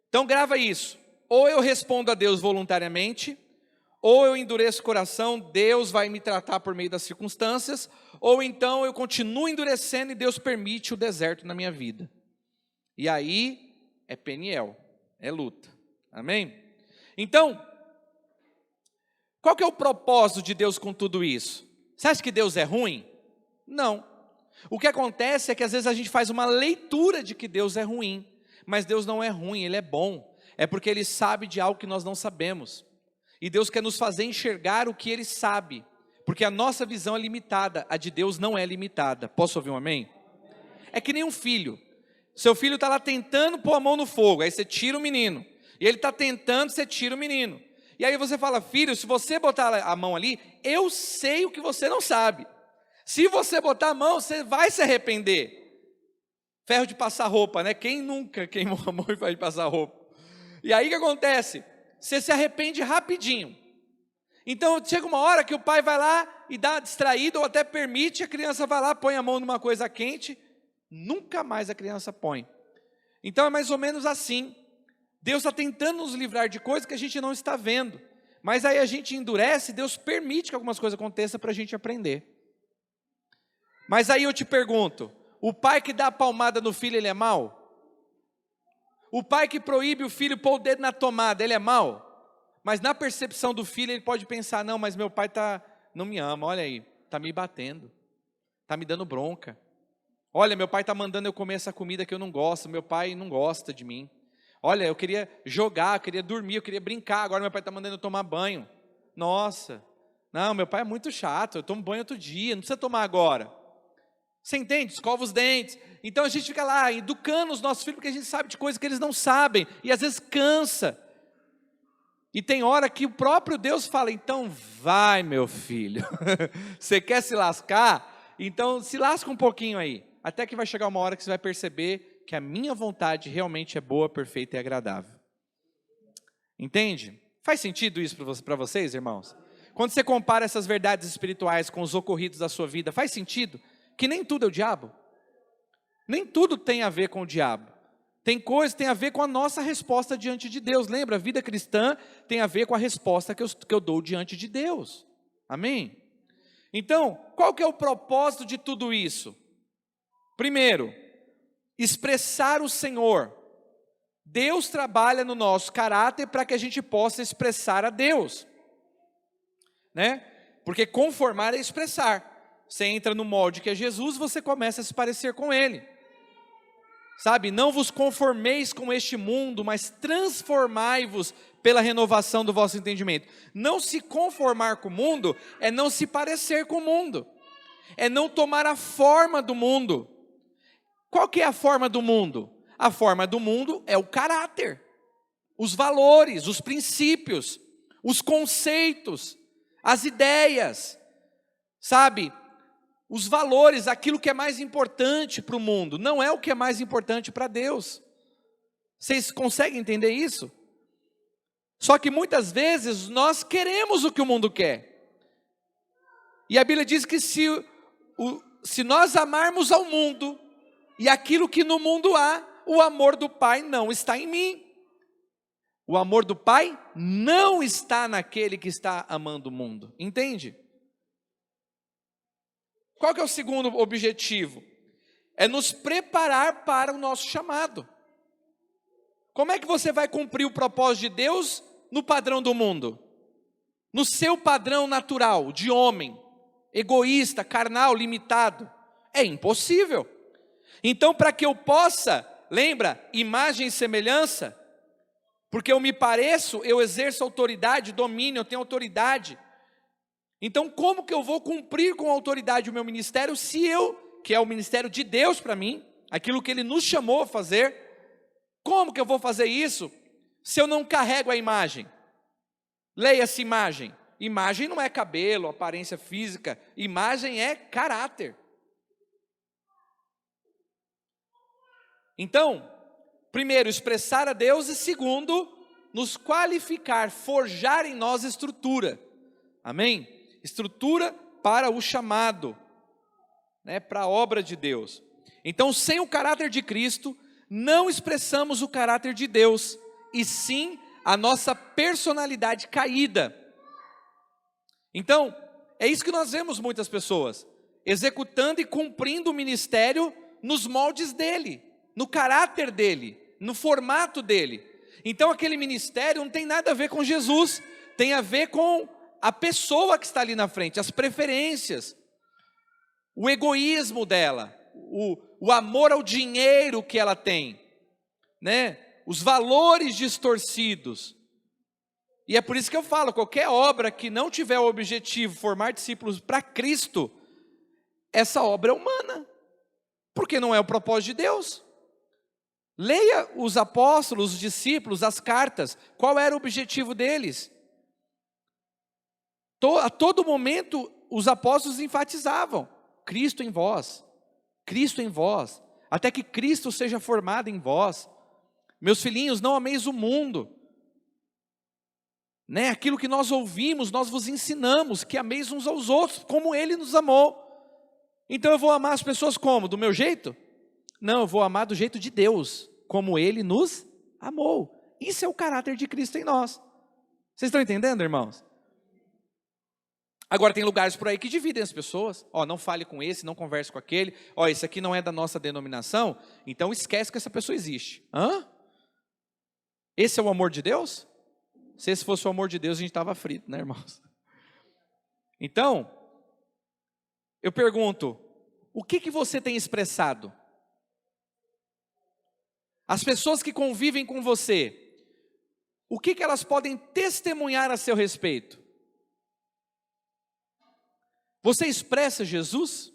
Então grava isso. Ou eu respondo a Deus voluntariamente, ou eu endureço o coração, Deus vai me tratar por meio das circunstâncias, ou então eu continuo endurecendo e Deus permite o deserto na minha vida. E aí é Peniel, é luta. Amém? Então, qual que é o propósito de Deus com tudo isso? Você acha que Deus é ruim? Não. O que acontece é que às vezes a gente faz uma leitura de que Deus é ruim, mas Deus não é ruim, Ele é bom. É porque Ele sabe de algo que nós não sabemos. E Deus quer nos fazer enxergar o que Ele sabe. Porque a nossa visão é limitada, a de Deus não é limitada. Posso ouvir um amém? É que nem um filho. Seu filho está lá tentando pôr a mão no fogo, aí você tira o menino. E ele está tentando, você tira o menino. E aí você fala, filho, se você botar a mão ali, eu sei o que você não sabe. Se você botar a mão, você vai se arrepender. Ferro de passar roupa, né? Quem nunca queimou a mão e faz de passar roupa? E aí o que acontece? Você se arrepende rapidinho. Então chega uma hora que o pai vai lá e dá distraído, ou até permite, a criança vai lá, põe a mão numa coisa quente, nunca mais a criança põe. Então é mais ou menos assim. Deus está tentando nos livrar de coisas que a gente não está vendo. Mas aí a gente endurece, Deus permite que algumas coisas aconteçam para a gente aprender. Mas aí eu te pergunto, o pai que dá a palmada no filho, ele é mau? O pai que proíbe o filho pôr o dedo na tomada, ele é mau? Mas na percepção do filho, ele pode pensar, não, mas meu pai não me ama, olha aí, está me batendo, está me dando bronca. Olha, meu pai está mandando eu comer essa comida que eu não gosto, meu pai não gosta de mim. Olha, eu queria jogar, eu queria dormir, eu queria brincar, agora meu pai está mandando eu tomar banho. Nossa, não, meu pai é muito chato, eu tomo banho outro dia, não precisa tomar agora. Você entende? Escova os dentes. Então a gente fica lá educando os nossos filhos, porque a gente sabe de coisas que eles não sabem, e às vezes cansa. E tem hora que o próprio Deus fala, então vai meu filho, você quer se lascar? Então se lasca um pouquinho aí, até que vai chegar uma hora que você vai perceber que a minha vontade realmente é boa, perfeita e agradável. Entende? Faz sentido isso para vocês, irmãos? Quando você compara essas verdades espirituais com os ocorridos da sua vida, faz sentido que nem tudo é o diabo? Nem tudo tem a ver com o diabo. Tem coisa que tem a ver com a nossa resposta diante de Deus. Lembra, a vida cristã tem a ver com a resposta que eu dou diante de Deus. Amém? Então, qual que é o propósito de tudo isso? Primeiro, expressar o Senhor. Deus trabalha no nosso caráter para que a gente possa expressar a Deus. Né? Porque conformar é expressar. Você entra no molde que é Jesus, você começa a se parecer com Ele. Sabe, não vos conformeis com este mundo, mas transformai-vos pela renovação do vosso entendimento. Não se conformar com o mundo é não se parecer com o mundo. É não tomar a forma do mundo. Qual que é a forma do mundo? A forma do mundo é o caráter, os valores, os princípios, os conceitos, as ideias, sabe? Os valores, aquilo que é mais importante para o mundo, não é o que é mais importante para Deus. Vocês conseguem entender isso? Só que muitas vezes nós queremos o que o mundo quer. E a Bíblia diz que se nós amarmos ao mundo e aquilo que no mundo há, o amor do Pai não está em mim. O amor do Pai não está naquele que está amando o mundo. Entende? Qual que é o segundo objetivo? É nos preparar para o nosso chamado. Como é que você vai cumprir o propósito de Deus no padrão do mundo? No seu padrão natural, de homem, egoísta, carnal, limitado. É impossível. Então, para que eu possa, lembra, imagem e semelhança, porque eu me pareço, eu exerço autoridade, domínio, eu tenho autoridade. Então, como que eu vou cumprir com autoridade o meu ministério, se eu, que é o ministério de Deus para mim, aquilo que Ele nos chamou a fazer, como que eu vou fazer isso, se eu não carrego a imagem? Leia-se imagem. Imagem não é cabelo, aparência física, imagem é caráter. Então, primeiro, expressar a Deus, e segundo, nos qualificar, forjar em nós estrutura. Amém? Estrutura para o chamado, né, para a obra de Deus. Então, sem o caráter de Cristo, não expressamos o caráter de Deus, e sim a nossa personalidade caída. Então, é isso que nós vemos muitas pessoas, executando e cumprindo o ministério nos moldes dele, no caráter dele, no formato dele. Então, aquele ministério não tem nada a ver com Jesus, tem a ver com a pessoa que está ali na frente, as preferências, o egoísmo dela, o amor ao dinheiro que ela tem, né? Os valores distorcidos. E é por isso que eu falo, qualquer obra que não tiver o objetivo de formar discípulos para Cristo, essa obra é humana, porque não é o propósito de Deus. Leia os apóstolos, os discípulos, as cartas, qual era o objetivo deles? A todo momento os apóstolos enfatizavam, Cristo em vós, até que Cristo seja formado em vós. Meus filhinhos, não ameis o mundo, né? Aquilo que nós ouvimos, nós vos ensinamos, que ameis uns aos outros, como Ele nos amou. Então eu vou amar as pessoas como? Do meu jeito? Não, eu vou amar do jeito de Deus, como Ele nos amou. Isso é o caráter de Cristo em nós. Vocês estão entendendo, irmãos? Agora tem lugares por aí que dividem as pessoas. Não fale com esse, não converse com aquele. Esse aqui não é da nossa denominação, então esquece que essa pessoa existe. Esse é o amor de Deus? Se esse fosse o amor de Deus, a gente estava frito, né, irmãos? Então, eu pergunto, o que você tem expressado? As pessoas que convivem com você, o que elas podem testemunhar a seu respeito? Você expressa Jesus?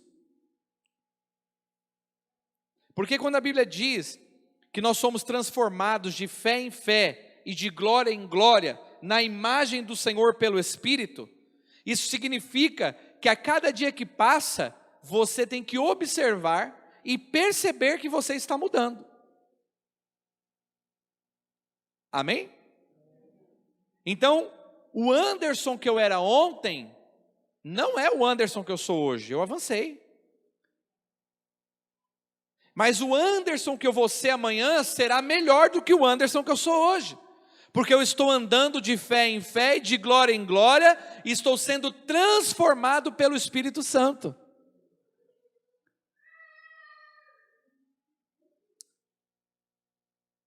Porque quando a Bíblia diz que nós somos transformados de fé em fé e de glória em glória na imagem do Senhor pelo Espírito, isso significa que a cada dia que passa, você tem que observar e perceber que você está mudando. Amém? Então, o Anderson que eu era ontem, não é o Anderson que eu sou hoje, eu avancei. Mas o Anderson que eu vou ser amanhã será melhor do que o Anderson que eu sou hoje. Porque eu estou andando de fé em fé, de glória em glória, e estou sendo transformado pelo Espírito Santo.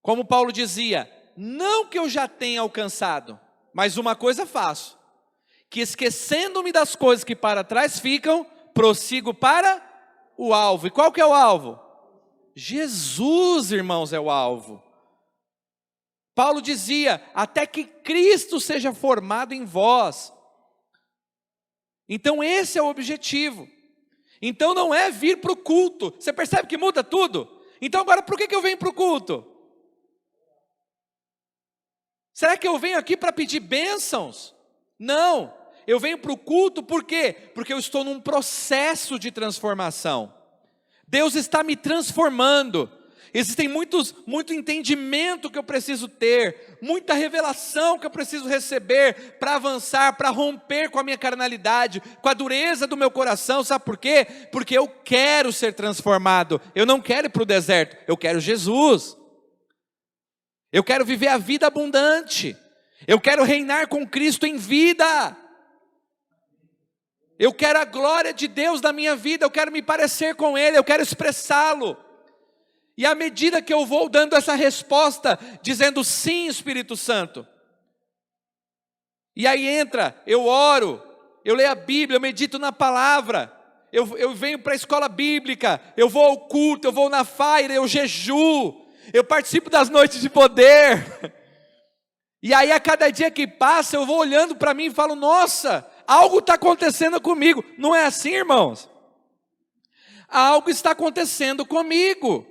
Como Paulo dizia, não que eu já tenha alcançado, mas uma coisa faço, que esquecendo-me das coisas que para trás ficam, prossigo para o alvo. E qual que é o alvo? Jesus, irmãos, é o alvo. Paulo dizia, até que Cristo seja formado em vós. Então esse é o objetivo. Então não é vir para o culto. Você percebe que muda tudo? Então agora por que eu venho para o culto? Será que eu venho aqui para pedir bênçãos? Não, eu venho para o culto por quê? Porque eu estou num processo de transformação. Deus está me transformando. Existem muito entendimento que eu preciso ter, muita revelação que eu preciso receber para avançar, para romper com a minha carnalidade, com a dureza do meu coração. Sabe por quê? Porque eu quero ser transformado. Eu não quero ir para o deserto, eu quero Jesus. Eu quero viver a vida abundante. Eu quero reinar com Cristo em vida. Eu quero a glória de Deus na minha vida, eu quero me parecer com Ele, eu quero expressá-lo. E à medida que eu vou dando essa resposta, dizendo sim, Espírito Santo. E aí entra, eu oro, eu leio a Bíblia, eu medito na palavra. Eu venho para a escola bíblica, eu vou ao culto, eu vou na feira, eu jejuo. Eu participo das noites de poder. E aí a cada dia que passa, eu vou olhando para mim e falo, nossa, algo está acontecendo comigo. Não é assim, irmãos? Algo está acontecendo comigo.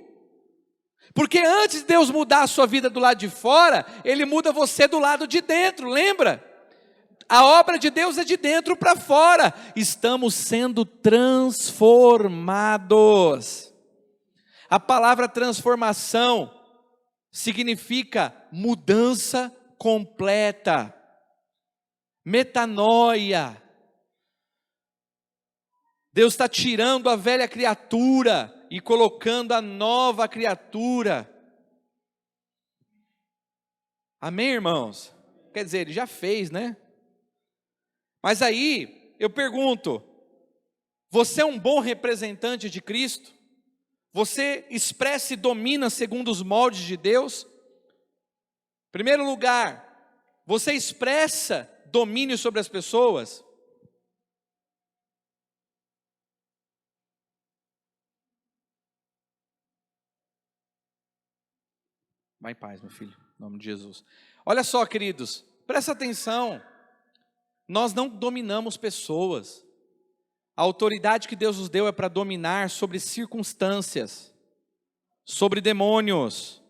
Porque antes de Deus mudar a sua vida do lado de fora, Ele muda você do lado de dentro, lembra? A obra de Deus é de dentro para fora. Estamos sendo transformados. A palavra transformação significa mudança completa. Metanoia. Deus está tirando a velha criatura e colocando a nova criatura. Amém, irmãos? Quer dizer, Ele já fez, né? Mas aí, eu pergunto, você é um bom representante de Cristo? Você expressa e domina segundo os moldes de Deus? Em primeiro lugar, você expressa domínio sobre as pessoas? Vai em paz, meu filho, em nome de Jesus. Olha só, queridos, presta atenção. Nós não dominamos pessoas. A autoridade que Deus nos deu é para dominar sobre circunstâncias, sobre demônios,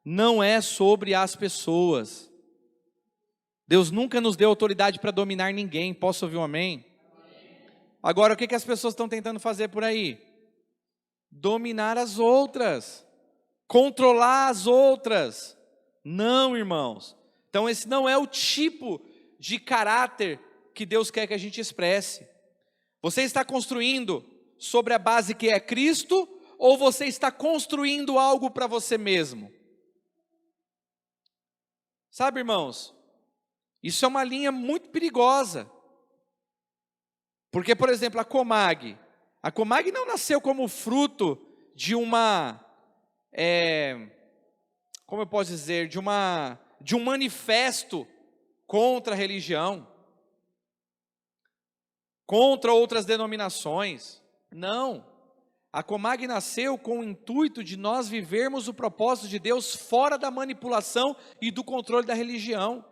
não é sobre as pessoas. Deus nunca nos deu autoridade para dominar ninguém. Posso ouvir um amém? Agora, o que as pessoas estão tentando fazer por aí? Dominar as outras, controlar as outras. Não, irmãos. Então esse não é o tipo de caráter que Deus quer que a gente expresse. Você está construindo sobre a base que é Cristo, ou você está construindo algo para você mesmo? Sabe, irmãos, isso é uma linha muito perigosa. Porque, por exemplo, a Comag não nasceu como fruto de uma, como eu posso dizer, de um manifesto contra a religião, contra outras denominações. Não, a Comag nasceu com o intuito de nós vivermos o propósito de Deus fora da manipulação e do controle da religião,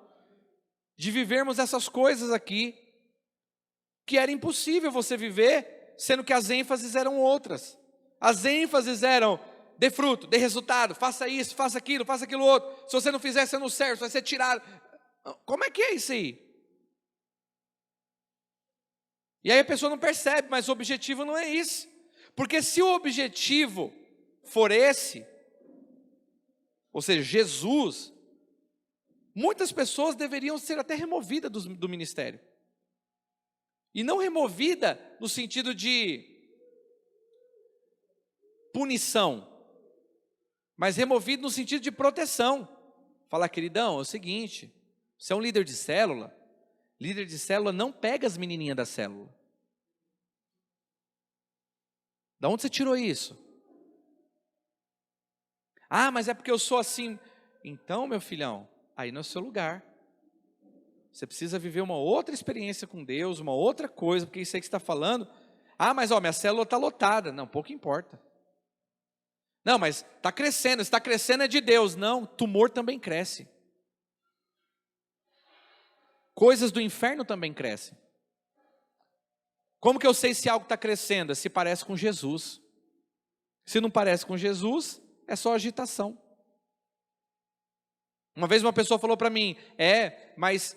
de vivermos essas coisas aqui, que era impossível você viver, sendo que as ênfases eram outras. As ênfases eram, dê fruto, dê resultado, faça isso, faça aquilo outro. Se você não fizer, você não serve, vai ser tirado. Como é que é isso aí? E aí a pessoa não percebe, mas o objetivo não é isso. Porque se o objetivo for esse, ou seja, Jesus, Muitas pessoas deveriam ser até removidas do ministério. E não removida no sentido de punição, mas removido no sentido de proteção. Falar, queridão, é o seguinte, você é um líder de célula não pega as menininhas da célula. Da onde você tirou isso? Ah, mas é porque eu sou assim. Então, meu filhão, aí não é o seu lugar. Você precisa viver uma outra experiência com Deus, uma outra coisa, porque isso aí que você está falando. Ah, mas minha célula está lotada. Não, pouco importa. Não, mas está crescendo, está crescendo é de Deus. Não, tumor também cresce. Coisas do inferno também crescem. Como que eu sei se algo está crescendo? Se parece com Jesus. Se não parece com Jesus, é só agitação. Uma vez uma pessoa falou para mim, mas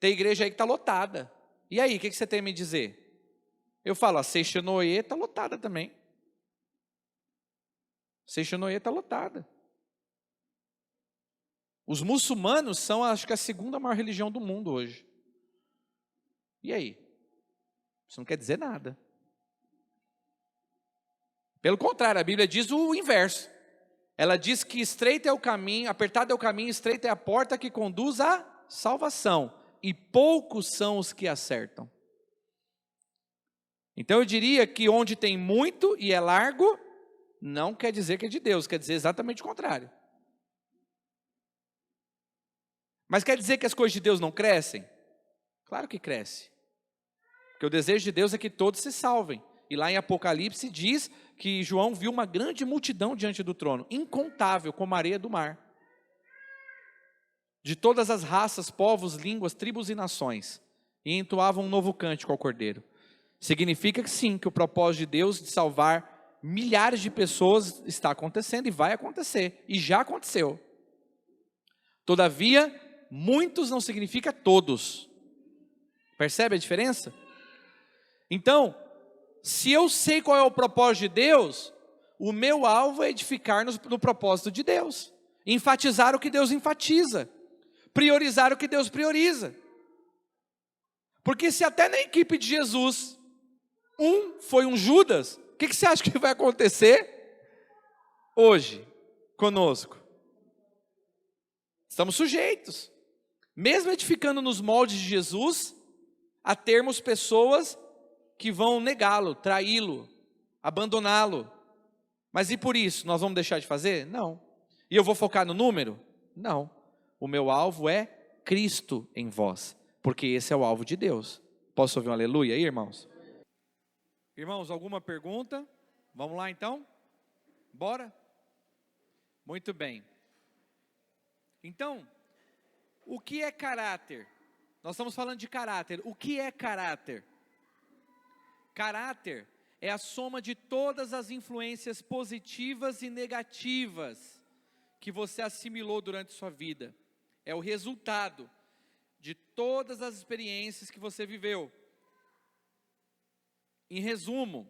tem igreja aí que está lotada. E aí, o que você tem a me dizer? Eu falo, a Seixonoye está lotada também. Seixonoye está lotada. Os muçulmanos são, acho que, a segunda maior religião do mundo hoje. E aí? Isso não quer dizer nada. Pelo contrário, a Bíblia diz o inverso. Ela diz que estreito é o caminho, apertado é o caminho, estreita é a porta que conduz à salvação. E poucos são os que acertam. Então eu diria que onde tem muito e é largo, não quer dizer que é de Deus, quer dizer exatamente o contrário. Mas quer dizer que as coisas de Deus não crescem? Claro que cresce. Porque o desejo de Deus é que todos se salvem. E lá em Apocalipse diz que João viu uma grande multidão diante do trono, incontável como a areia do mar. De todas as raças, povos, línguas, tribos e nações. E entoavam um novo cântico ao Cordeiro. Significa que sim, que o propósito de Deus de salvar milhares de pessoas está acontecendo e vai acontecer. E já aconteceu. Todavia, muitos não significa todos. Percebe a diferença? Então, se eu sei qual é o propósito de Deus, o meu alvo é edificar no propósito de Deus. Enfatizar o que Deus enfatiza. Priorizar o que Deus prioriza. Porque se até na equipe de Jesus, foi um Judas, o que você acha que vai acontecer hoje conosco? Estamos sujeitos, mesmo edificando nos moldes de Jesus, a termos pessoas que vão negá-lo, traí-lo, abandoná-lo. Mas e por isso, nós vamos deixar de fazer? Não. E eu vou focar no número? Não. O meu alvo é Cristo em vós, porque esse é o alvo de Deus. Posso ouvir um aleluia aí, irmãos? Irmãos, alguma pergunta? Vamos lá então? Bora? Muito bem. Então, o que é caráter? Nós estamos falando de caráter. O que é caráter? Caráter é a soma de todas as influências positivas e negativas que você assimilou durante sua vida. É o resultado de todas as experiências que você viveu. Em resumo,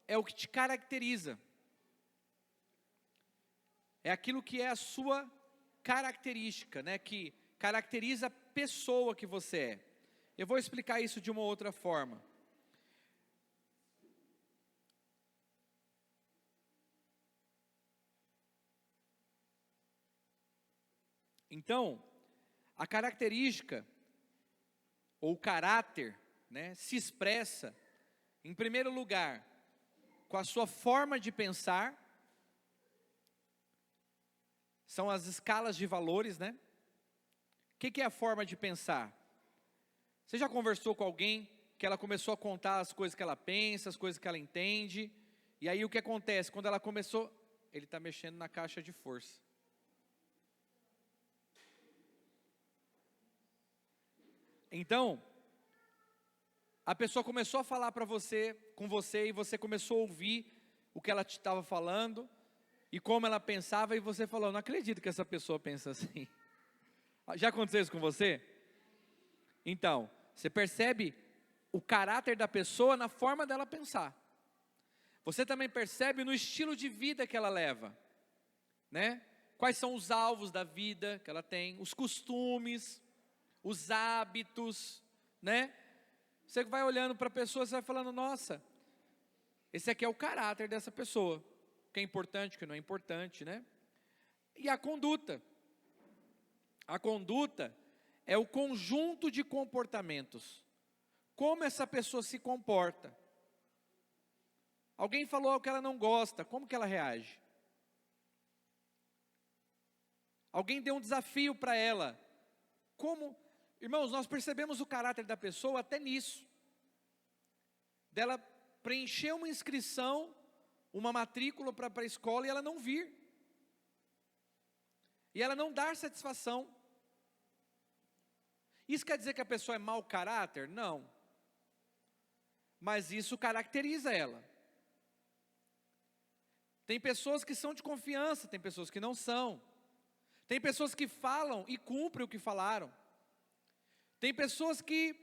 é o que te caracteriza. É aquilo que é a sua característica, né? Que caracteriza a pessoa que você é. Eu vou explicar isso de uma outra forma. Então, a característica, ou o caráter, né, se expressa, em primeiro lugar, com a sua forma de pensar. São as escalas de valores, né? O que é a forma de pensar? Você já conversou com alguém que ela começou a contar as coisas que ela pensa, as coisas que ela entende, e aí o que acontece? Quando ela começou, ele está mexendo na caixa de força. Então, a pessoa começou a falar com você, e você começou a ouvir o que ela estava falando, e como ela pensava, e você falou, não acredito que essa pessoa pensa assim. Já aconteceu isso com você? Então, você percebe o caráter da pessoa na forma dela pensar. Você também percebe no estilo de vida que ela leva, né? Quais são os alvos da vida que ela tem, os costumes, os hábitos, né? Você vai olhando para a pessoa, você vai falando, nossa, esse aqui é o caráter dessa pessoa, o que é importante, o que não é importante, né? E a conduta. A conduta é o conjunto de comportamentos. Como essa pessoa se comporta. Alguém falou que ela não gosta, como que ela reage? Alguém deu um desafio para ela. Como, irmãos, nós percebemos o caráter da pessoa até nisso. Dela preencher uma inscrição, uma matrícula para a escola e ela não vir. E ela não dar satisfação. Isso quer dizer que a pessoa é mau caráter? Não. Mas isso caracteriza ela. Tem pessoas que são de confiança, tem pessoas que não são. Tem pessoas que falam e cumprem o que falaram. Tem pessoas que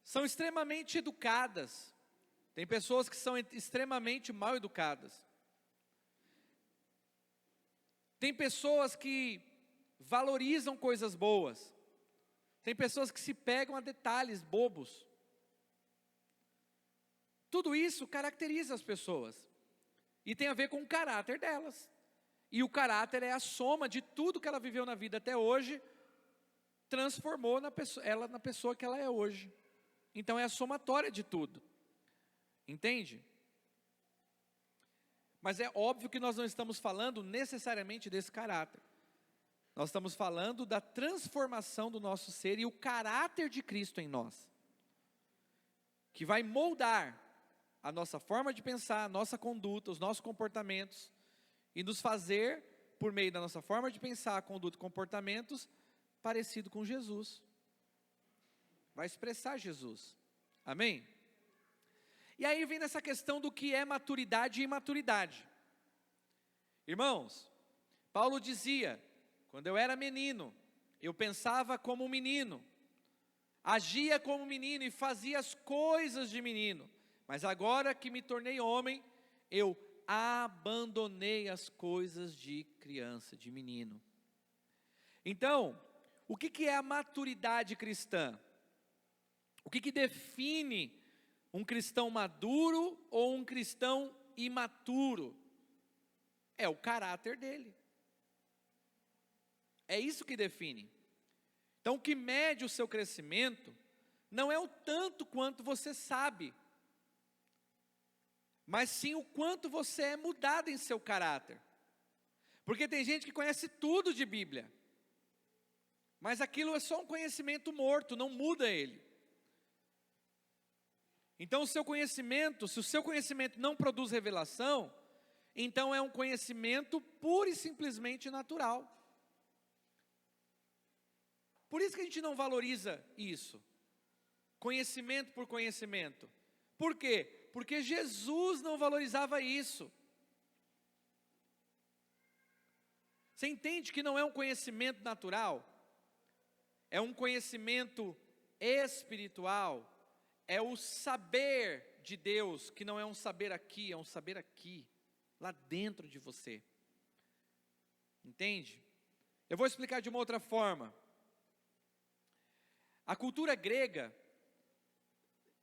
são extremamente educadas. Tem pessoas que são extremamente mal educadas. Tem pessoas que valorizam coisas boas. Tem pessoas que se pegam a detalhes bobos. Tudo isso caracteriza as pessoas. E tem a ver com o caráter delas. E o caráter é a soma de tudo que ela viveu na vida até hoje, transformou ela na pessoa que ela é hoje. Então é a somatória de tudo. Entende? Mas é óbvio que nós não estamos falando necessariamente desse caráter. Nós estamos falando da transformação do nosso ser e o caráter de Cristo em nós. Que vai moldar a nossa forma de pensar, a nossa conduta, os nossos comportamentos. E nos fazer, por meio da nossa forma de pensar, conduta e comportamentos, parecido com Jesus. Vai expressar Jesus. Amém? E aí vem nessa questão do que é maturidade e imaturidade. Irmãos, Paulo dizia, quando eu era menino, eu pensava como um menino, agia como um menino e fazia as coisas de menino. Mas agora que me tornei homem, eu abandonei as coisas de criança, de menino. Então, o que é a maturidade cristã? O que define um cristão maduro ou um cristão imaturo? É o caráter dele. É isso que define. Então, o que mede o seu crescimento não é o tanto quanto você sabe, mas sim o quanto você é mudado em seu caráter. Porque tem gente que conhece tudo de Bíblia, mas aquilo é só um conhecimento morto, não muda ele. Então o seu conhecimento, se o seu conhecimento não produz revelação, então é um conhecimento pura e simplesmente natural. Por isso que a gente não valoriza isso, conhecimento por conhecimento. Por quê? Porque Jesus não valorizava isso. Você entende que não é um conhecimento natural? É um conhecimento espiritual. É o saber de Deus, que não é um saber aqui, é um saber aqui, lá dentro de você. Entende? Eu vou explicar de uma outra forma. A cultura grega,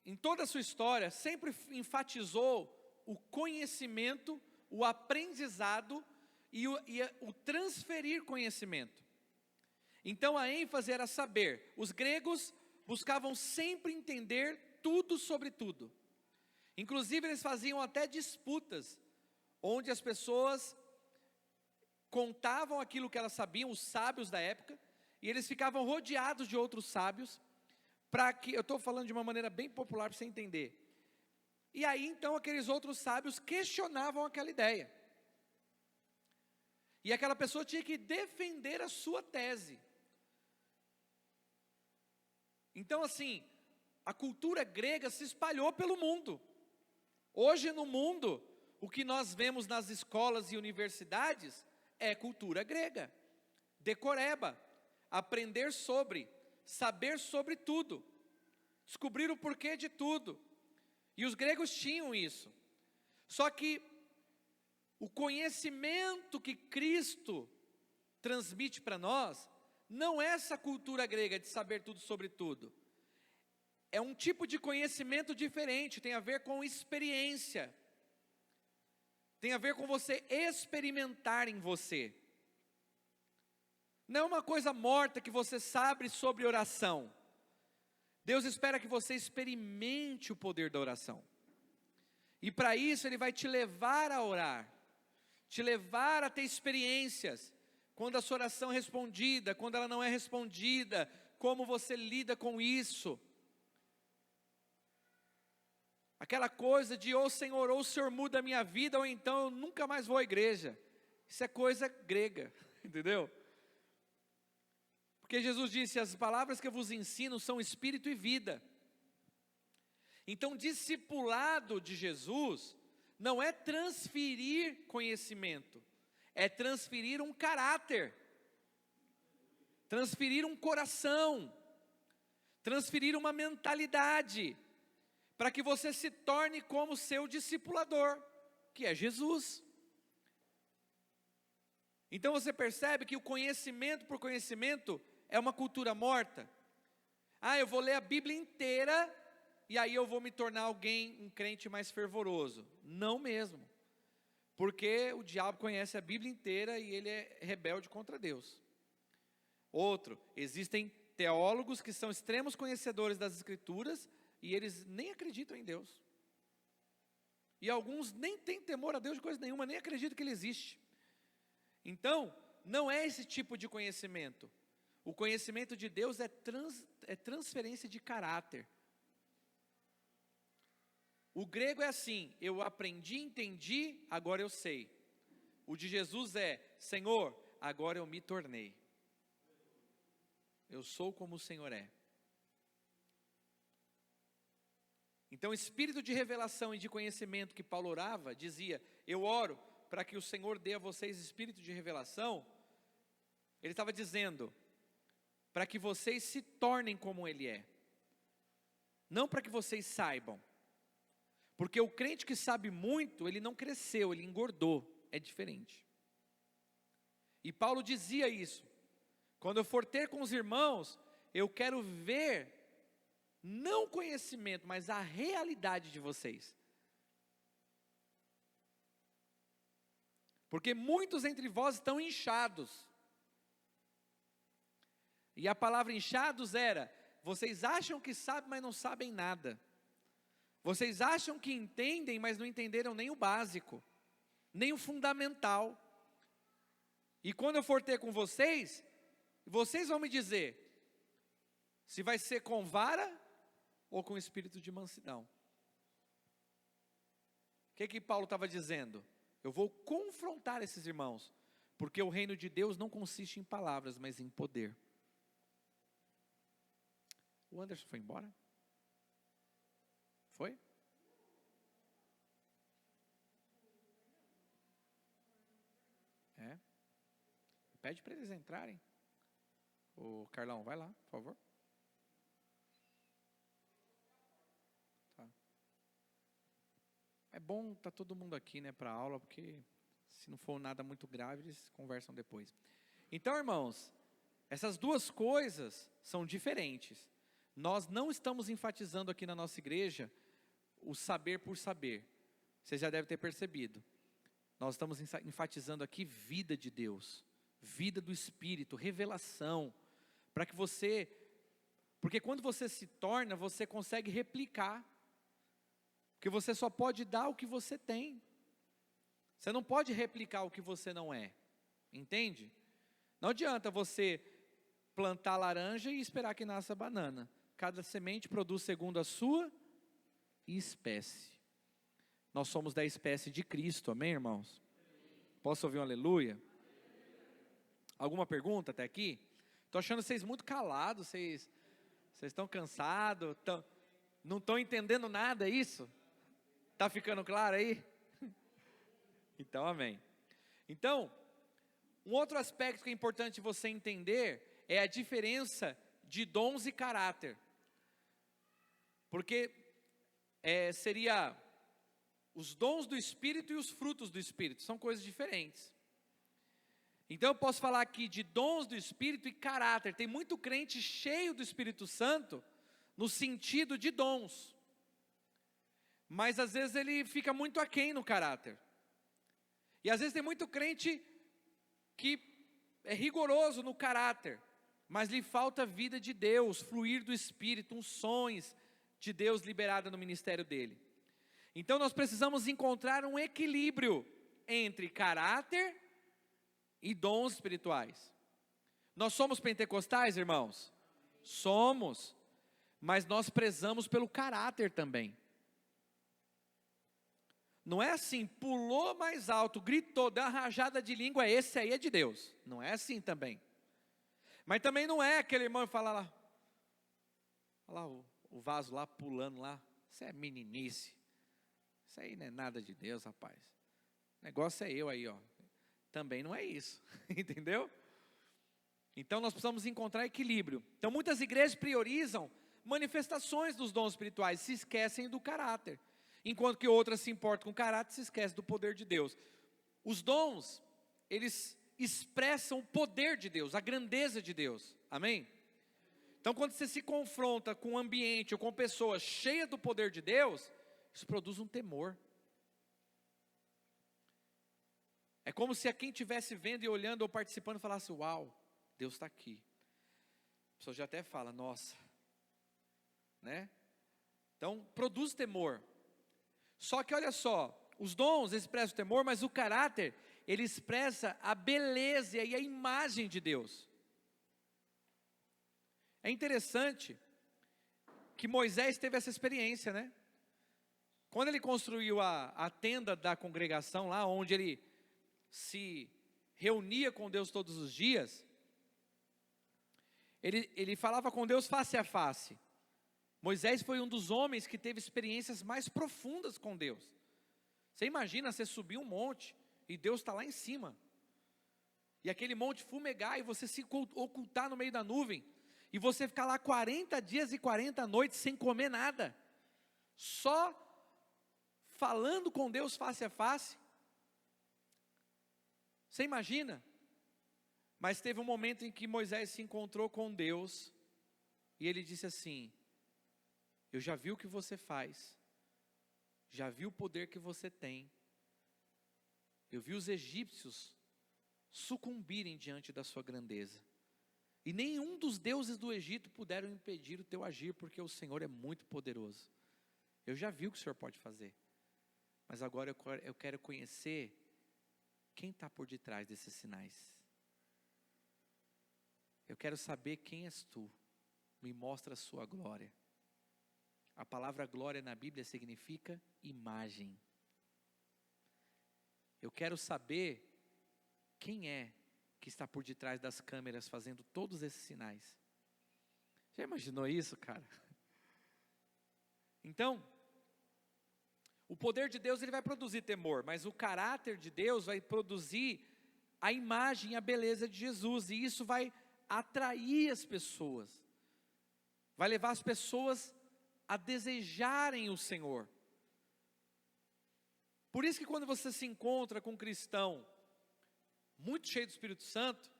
em toda a sua história, sempre enfatizou o conhecimento, o aprendizado e o transferir conhecimento. Então a ênfase era saber. Os gregos buscavam sempre entender tudo sobre tudo. Inclusive eles faziam até disputas, onde as pessoas contavam aquilo que elas sabiam, os sábios da época, e eles ficavam rodeados de outros sábios, para que, eu estou falando de uma maneira bem popular para você entender. E aí então aqueles outros sábios questionavam aquela ideia. E aquela pessoa tinha que defender a sua tese. Então assim, a cultura grega se espalhou pelo mundo. Hoje no mundo, o que nós vemos nas escolas e universidades é cultura grega. Decoreba, aprender sobre, saber sobre tudo, descobrir o porquê de tudo. E os gregos tinham isso. Só que o conhecimento que Cristo transmite para nós, não é essa cultura grega de saber tudo sobre tudo. É um tipo de conhecimento diferente, tem a ver com experiência. Tem a ver com você experimentar em você. Não é uma coisa morta que você sabe sobre oração. Deus espera que você experimente o poder da oração. E para isso Ele vai te levar a orar, te levar a ter experiências, quando a sua oração é respondida, quando ela não é respondida, como você lida com isso. Aquela coisa de ou o Senhor muda a minha vida, ou então eu nunca mais vou à igreja. Isso é coisa grega, entendeu? Porque Jesus disse, as palavras que eu vos ensino são espírito e vida. Então, discipulado de Jesus não é transferir conhecimento, é transferir um caráter, transferir um coração, transferir uma mentalidade, para que você se torne como seu discipulador, que é Jesus. Então você percebe que o conhecimento por conhecimento é uma cultura morta. Eu vou ler a Bíblia inteira e aí eu vou me tornar alguém, um crente mais fervoroso. Não mesmo. Porque o diabo conhece a Bíblia inteira e ele é rebelde contra Deus. Outro, existem teólogos que são extremos conhecedores das Escrituras e eles nem acreditam em Deus. E alguns nem têm temor a Deus de coisa nenhuma, nem acreditam que Ele existe. Então, não é esse tipo de conhecimento. O conhecimento de Deus é transferência de caráter. O grego é assim, eu aprendi, entendi, agora eu sei. O de Jesus é, Senhor, agora eu me tornei. Eu sou como o Senhor é. Então o espírito de revelação e de conhecimento que Paulo orava, dizia, eu oro para que o Senhor dê a vocês espírito de revelação. Ele estava dizendo, para que vocês se tornem como Ele é. Não para que vocês saibam. Porque o crente que sabe muito, ele não cresceu, ele engordou, é diferente. E Paulo dizia isso, quando eu for ter com os irmãos, eu quero ver, não conhecimento, mas a realidade de vocês. Porque muitos entre vós estão inchados. E a palavra inchados era, vocês acham que sabem, mas não sabem nada. Vocês acham que entendem, mas não entenderam nem o básico, nem o fundamental. E quando eu for ter com vocês, vocês vão me dizer, se vai ser com vara ou com espírito de mansidão. O que Paulo estava dizendo? Eu vou confrontar esses irmãos, porque o reino de Deus não consiste em palavras, mas em poder. O Anderson foi embora? Foi? Pede para eles entrarem. O Carlão, vai lá, por favor. Tá. É bom estar todo mundo aqui, né, para a aula, porque se não for nada muito grave, eles conversam depois. Então, irmãos, essas duas coisas são diferentes. Nós não estamos enfatizando aqui na nossa igreja o saber por saber. Você já deve ter percebido. Nós estamos enfatizando aqui vida de Deus, vida do Espírito, revelação, para que porque quando você se torna, você consegue replicar, porque você só pode dar o que você tem, você não pode replicar o que você não é, entende? Não adianta você plantar laranja e esperar que nasça banana, cada semente produz segundo a sua espécie. Nós somos da espécie de Cristo, amém, irmãos? Posso ouvir um aleluia? Alguma pergunta até aqui? Estou achando vocês muito calados, vocês estão cansados, não estão entendendo nada, é isso? Está ficando claro aí? Então, amém. Então, um outro aspecto que é importante você entender é a diferença de dons e caráter. Porque seria os dons do Espírito e os frutos do Espírito, são coisas diferentes. Então eu posso falar aqui de dons do Espírito e caráter. Tem muito crente cheio do Espírito Santo no sentido de dons, mas às vezes ele fica muito aquém no caráter. E às vezes tem muito crente que é rigoroso no caráter, mas lhe falta vida de Deus, fluir do Espírito, unções de Deus liberada no ministério dele. Então nós precisamos encontrar um equilíbrio entre caráter e dons espirituais. Nós somos pentecostais, irmãos? Somos, mas nós prezamos pelo caráter também. Não é assim, pulou mais alto, gritou, deu uma rajada de língua, esse aí é de Deus. Não é assim também. Mas também não é aquele irmão que fala lá, olha lá o vaso lá pulando lá, isso é meninice. Isso aí não é nada de Deus, rapaz. O negócio é eu aí, ó. Também não é isso, entendeu? Então nós precisamos encontrar equilíbrio. Então muitas igrejas priorizam manifestações dos dons espirituais, se esquecem do caráter. Enquanto que outras se importam com o caráter, se esquecem do poder de Deus. Os dons, eles expressam o poder de Deus, a grandeza de Deus, amém? Então quando você se confronta com um ambiente ou com pessoas cheias do poder de Deus, isso produz um temor. É como se a quem estivesse vendo e olhando ou participando falasse, uau, Deus está aqui. A pessoa já até fala, nossa, né? Então produz temor. Só que olha só, os dons expressam o temor, mas o caráter, ele expressa a beleza e a imagem de Deus. É interessante que Moisés teve essa experiência, né? Quando ele construiu a tenda da congregação lá, onde ele se reunia com Deus todos os dias, ele falava com Deus face a face. Moisés foi um dos homens que teve experiências mais profundas com Deus. Você imagina você subir um monte e Deus está lá em cima, e aquele monte fumegar e você se ocultar no meio da nuvem, e você ficar lá 40 dias e 40 noites sem comer nada, só falando com Deus face a face. Você imagina? Mas teve um momento em que Moisés se encontrou com Deus, e ele disse assim, eu já vi o que você faz, já vi o poder que você tem, eu vi os egípcios sucumbirem diante da sua grandeza, e nenhum dos deuses do Egito puderam impedir o teu agir, porque o Senhor é muito poderoso. Eu já vi o que o Senhor pode fazer, mas agora eu quero conhecer quem está por detrás desses sinais. Eu quero saber quem és tu, me mostra a sua glória. A palavra glória na Bíblia significa imagem. Eu quero saber quem é que está por detrás das câmeras fazendo todos esses sinais. Já imaginou isso, cara? Então, o poder de Deus ele vai produzir temor, mas o caráter de Deus vai produzir a imagem e a beleza de Jesus, e isso vai atrair as pessoas, vai levar as pessoas a desejarem o Senhor. Por isso que quando você se encontra com um cristão muito cheio do Espírito Santo,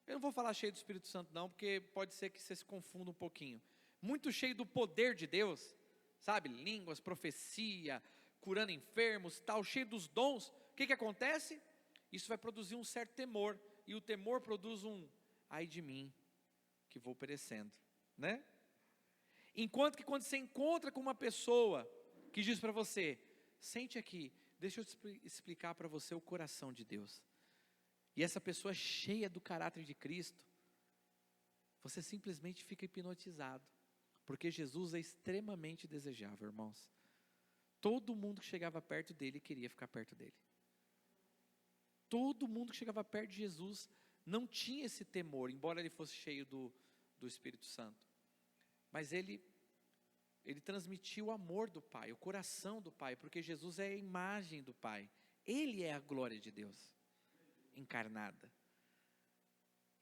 eu não vou falar cheio do Espírito Santo não, porque pode ser que você se confunda um pouquinho, muito cheio do poder de Deus, sabe, línguas, profecia, curando enfermos, tal, cheio dos dons, o que acontece? Isso vai produzir um certo temor, e o temor produz um, ai de mim, que vou perecendo, né? Enquanto que quando você encontra com uma pessoa, que diz para você, sente aqui, deixa eu explicar para você o coração de Deus, e essa pessoa é cheia do caráter de Cristo, você simplesmente fica hipnotizado, porque Jesus é extremamente desejável, irmãos. Todo mundo que chegava perto dele queria ficar perto dele. Todo mundo que chegava perto de Jesus não tinha esse temor, embora ele fosse cheio do Espírito Santo. Mas ele transmitiu o amor do Pai, o coração do Pai, porque Jesus é a imagem do Pai. Ele é a glória de Deus encarnada.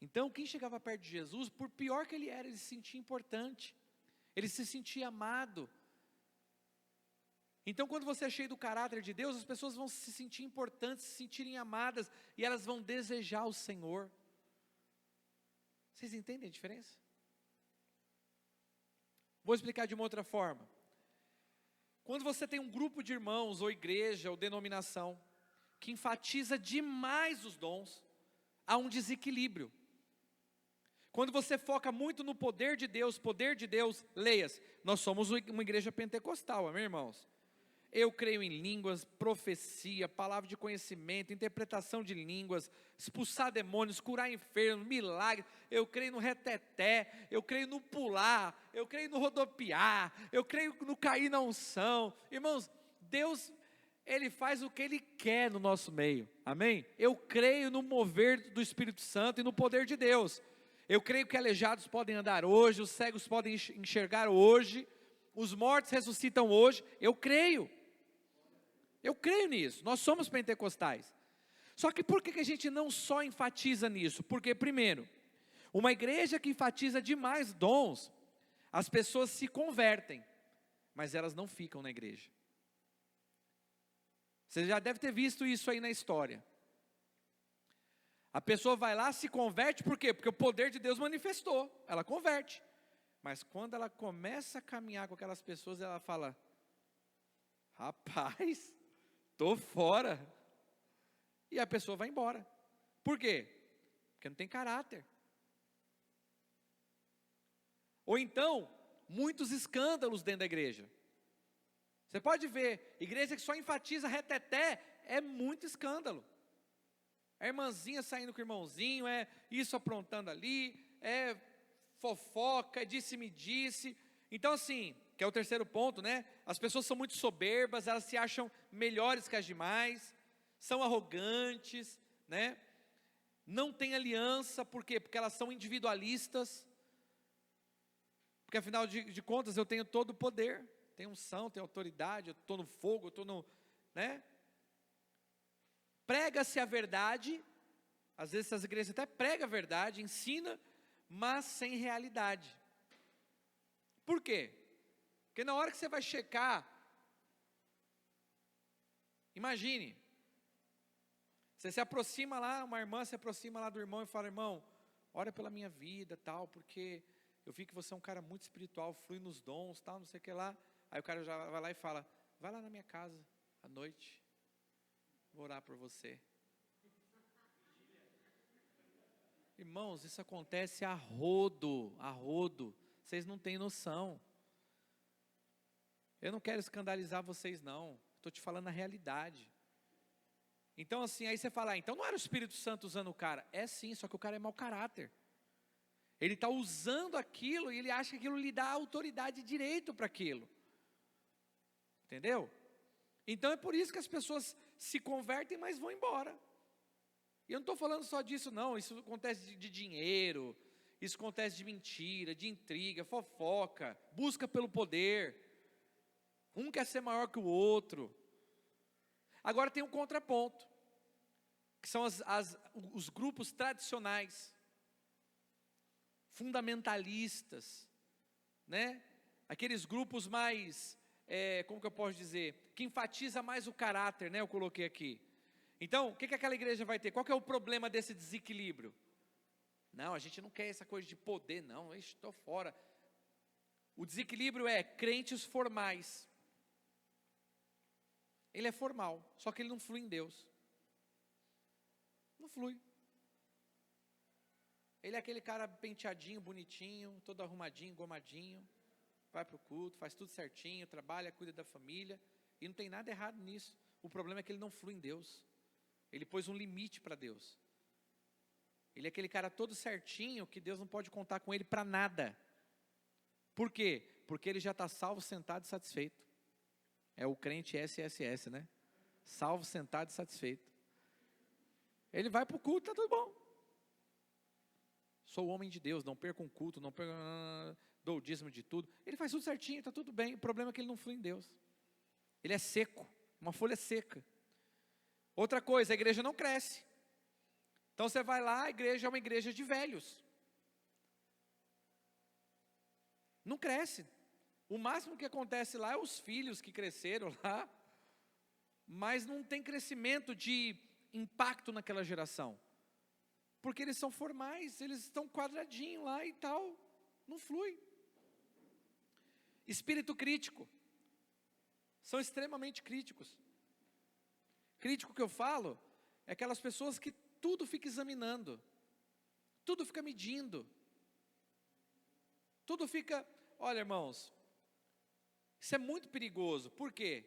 Então quem chegava perto de Jesus, por pior que ele era, ele se sentia importante, ele se sentia amado. Então, quando você é cheio do caráter de Deus, as pessoas vão se sentir importantes, se sentirem amadas, e elas vão desejar o Senhor. Vocês entendem a diferença? Vou explicar de uma outra forma. Quando você tem um grupo de irmãos, ou igreja, ou denominação, que enfatiza demais os dons, há um desequilíbrio. Quando você foca muito no poder de Deus, leias, nós somos uma igreja pentecostal, amém, irmãos? Eu creio em línguas, profecia, palavra de conhecimento, interpretação de línguas, expulsar demônios, curar enfermos, milagres. Eu creio no reteté, eu creio no pular, eu creio no rodopiar, eu creio no cair na unção. Irmãos, Deus, Ele faz o que Ele quer no nosso meio, amém? Eu creio no mover do Espírito Santo e no poder de Deus. Eu creio que aleijados podem andar hoje, os cegos podem enxergar hoje, os mortos ressuscitam hoje. Eu creio nisso, nós somos pentecostais. Só que por que a gente não só enfatiza nisso? Porque primeiro, uma igreja que enfatiza demais dons, as pessoas se convertem, mas elas não ficam na igreja. Você já deve ter visto isso aí na história. A pessoa vai lá, se converte, por quê? Porque o poder de Deus manifestou, ela converte. Mas quando ela começa a caminhar com aquelas pessoas, ela fala: rapaz, estou fora. E a pessoa vai embora. Por quê? Porque não tem caráter. Ou então, muitos escândalos dentro da igreja. Você pode ver, igreja que só enfatiza reteté, é muito escândalo. É irmãzinha saindo com o irmãozinho, é isso aprontando ali, é fofoca, é disse-me-disse. Então assim, que é o terceiro ponto, né? As pessoas são muito soberbas, elas se acham melhores que as demais, são arrogantes, né? Não tem aliança, por quê? Porque elas são individualistas. Porque afinal de contas eu tenho todo o poder, tenho unção, tenho autoridade, eu estou no fogo, eu estou no, né? Prega-se a verdade, às vezes essas igrejas até pregam a verdade, ensina, mas sem realidade. Por quê? Porque na hora que você vai checar, imagine, você se aproxima lá, uma irmã se aproxima lá do irmão e fala: irmão, ora pela minha vida, tal, porque eu vi que você é um cara muito espiritual, flui nos dons, tal, não sei o que lá. Aí o cara já vai lá e fala: vai lá na minha casa, à noite, vou orar por você. Irmãos, isso acontece a rodo, vocês não têm noção. Eu não quero escandalizar vocês não, estou te falando a realidade. Então assim, aí você fala: então não era o Espírito Santo usando o cara. É sim, só que o cara é mau caráter. Ele está usando aquilo e ele acha que aquilo lhe dá autoridade e direito para aquilo. Entendeu? Então é por isso que as pessoas se convertem, mas vão embora. E eu não estou falando só disso não, isso acontece de dinheiro, isso acontece de mentira, de intriga, fofoca, busca pelo poder. Um quer ser maior que o outro. Agora tem um contraponto, que são os grupos tradicionais, fundamentalistas, né? Aqueles grupos mais, como que eu posso dizer, que enfatiza mais o caráter, né? Eu coloquei aqui. Então, o que aquela igreja vai ter? Qual que é o problema desse desequilíbrio? Não, a gente não quer essa coisa de poder, não, estou fora. O desequilíbrio é crentes formais. Ele é formal, só que ele não flui em Deus. Não flui. Ele é aquele cara penteadinho, bonitinho, todo arrumadinho, engomadinho, vai para o culto, faz tudo certinho, trabalha, cuida da família, e não tem nada errado nisso. O problema é que ele não flui em Deus. Ele pôs um limite para Deus. Ele é aquele cara todo certinho, que Deus não pode contar com ele para nada. Por quê? Porque ele já está salvo, sentado e satisfeito. É o crente SSS, né? Salvo, sentado e satisfeito. Ele vai para o culto, está tudo bom. Sou homem de Deus, não perco um culto, não perco, dou o dízimo de tudo. Ele faz tudo certinho, está tudo bem. O problema é que ele não flui em Deus. Ele é seco, uma folha seca. Outra coisa, a igreja não cresce. Então você vai lá, a igreja é uma igreja de velhos. Não cresce. O máximo que acontece lá é os filhos que cresceram lá, mas não tem crescimento de impacto naquela geração. Porque eles são formais, eles estão quadradinho lá e tal, não flui. Espírito crítico. São extremamente críticos. Crítico que eu falo é aquelas pessoas que tudo fica examinando, tudo fica medindo, tudo fica... Olha, irmãos, isso é muito perigoso. Por quê?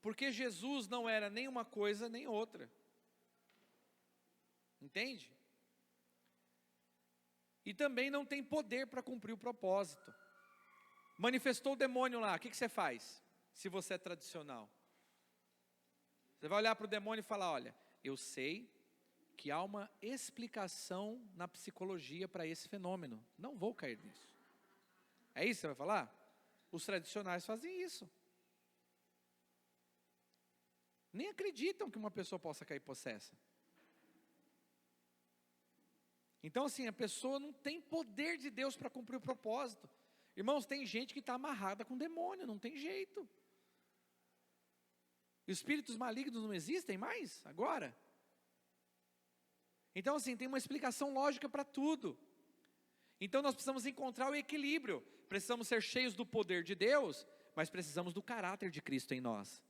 Porque Jesus não era nem uma coisa nem outra. Entende? E também não tem poder para cumprir o propósito. Manifestou o demônio lá, o que você faz? Se você é tradicional, você vai olhar para o demônio e falar: olha, eu sei que há uma explicação na psicologia para esse fenômeno, não vou cair nisso. É isso que você vai falar? Os tradicionais fazem isso. Nem acreditam que uma pessoa possa cair possessa. Então assim, a pessoa não tem poder de Deus para cumprir o propósito. Irmãos, tem gente que está amarrada com demônio, não tem jeito. Espíritos malignos não existem mais, agora? Então assim, tem uma explicação lógica para tudo. Então nós precisamos encontrar o equilíbrio. Precisamos ser cheios do poder de Deus, mas precisamos do caráter de Cristo em nós.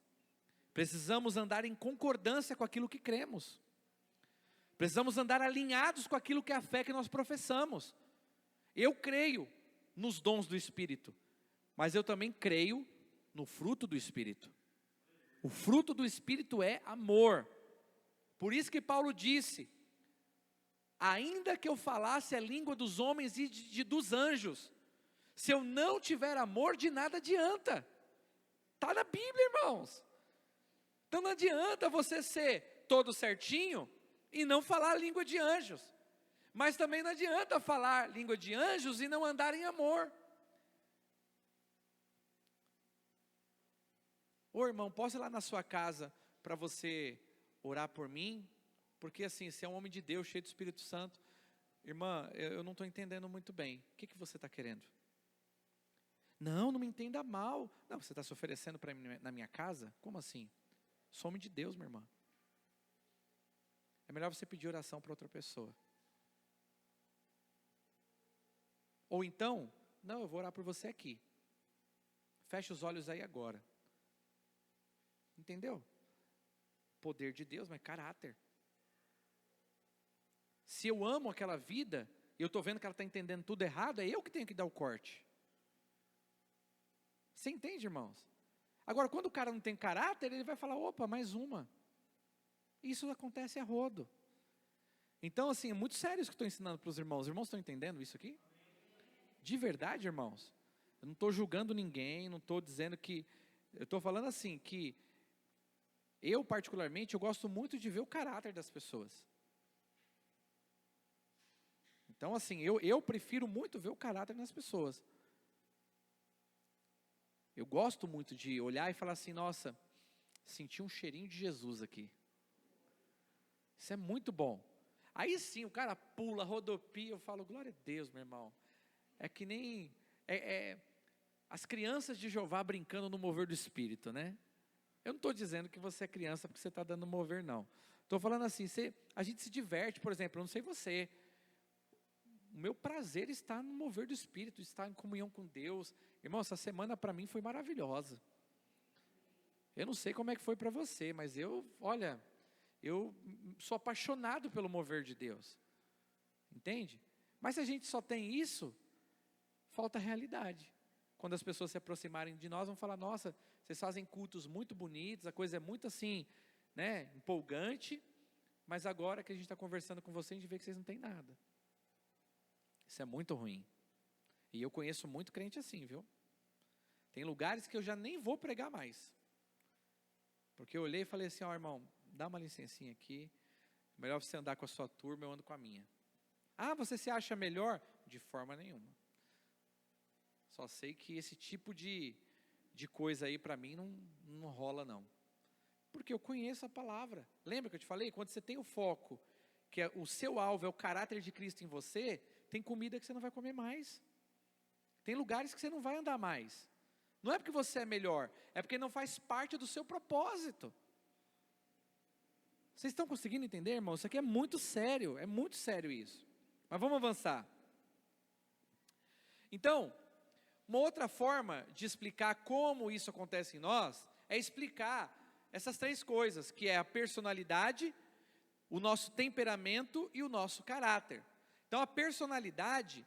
Precisamos andar em concordância com aquilo que cremos. Precisamos andar alinhados com aquilo que é a fé que nós professamos. Eu creio nos dons do Espírito, mas eu também creio no fruto do Espírito. O fruto do Espírito é amor. Por isso que Paulo disse: ainda que eu falasse a língua dos homens e dos anjos, se eu não tiver amor, de nada adianta. Está na Bíblia, irmãos. Então não adianta você ser todo certinho e não falar a língua de anjos. Mas também não adianta falar língua de anjos e não andar em amor. Ô irmão, posso ir lá na sua casa para você orar por mim? Porque assim, você é um homem de Deus, cheio do Espírito Santo. Irmã, eu não estou entendendo muito bem. O que você está querendo? Não me entenda mal. Não, você está se oferecendo para mim na minha casa? Como assim? Sou homem de Deus, minha irmã. É melhor você pedir oração para outra pessoa. Ou então, não, eu vou orar por você aqui. Feche os olhos aí agora. Entendeu? Poder de Deus, mas caráter. Se eu amo aquela vida, e eu estou vendo que ela está entendendo tudo errado, é eu que tenho que dar o corte. Você entende, irmãos? Agora, quando o cara não tem caráter, ele vai falar: opa, mais uma. Isso acontece a rodo. Então, assim, é muito sério isso que eu estou ensinando para os irmãos. Os irmãos estão entendendo isso aqui? De verdade, irmãos. Eu não estou julgando ninguém, não estou dizendo que... Eu estou falando assim, que eu particularmente, eu gosto muito de ver o caráter das pessoas. Então assim, eu prefiro muito ver o caráter nas pessoas. Eu gosto muito de olhar e falar assim: nossa, senti um cheirinho de Jesus aqui. Isso é muito bom. Aí sim, o cara pula, rodopia, eu falo: glória a Deus, meu irmão. É que nem as crianças de Jeová brincando no mover do Espírito, né? Eu não estou dizendo que você é criança porque você está dando mover, não. Estou falando assim, a gente se diverte, por exemplo, eu não sei você. O meu prazer está no mover do Espírito, estar em comunhão com Deus. Irmão, essa semana para mim foi maravilhosa. Eu não sei como é que foi para você, mas eu sou apaixonado pelo mover de Deus. Entende? Mas se a gente só tem isso, falta realidade. Quando as pessoas se aproximarem de nós, vão falar: nossa, vocês fazem cultos muito bonitos, a coisa é muito assim, né, empolgante, mas agora que a gente está conversando com vocês, a gente vê que vocês não têm nada. Isso é muito ruim. E eu conheço muito crente assim, viu? Tem lugares que eu já nem vou pregar mais. Porque eu olhei e falei assim: ó, irmão, dá uma licencinha aqui. Melhor você andar com a sua turma, eu ando com a minha. Ah, você se acha melhor? De forma nenhuma. Só sei que esse tipo de coisa aí para mim não rola não. Porque eu conheço a palavra. Lembra que eu te falei? Quando você tem o foco, que o seu alvo é o caráter de Cristo em você, tem comida que você não vai comer mais. Tem lugares que você não vai andar mais. Não é porque você é melhor, é porque não faz parte do seu propósito. Vocês estão conseguindo entender, irmão? Isso aqui é muito sério isso. Mas vamos avançar. Então, uma outra forma de explicar como isso acontece em nós, é explicar essas três coisas, que é a personalidade, o nosso temperamento e o nosso caráter. Então a personalidade,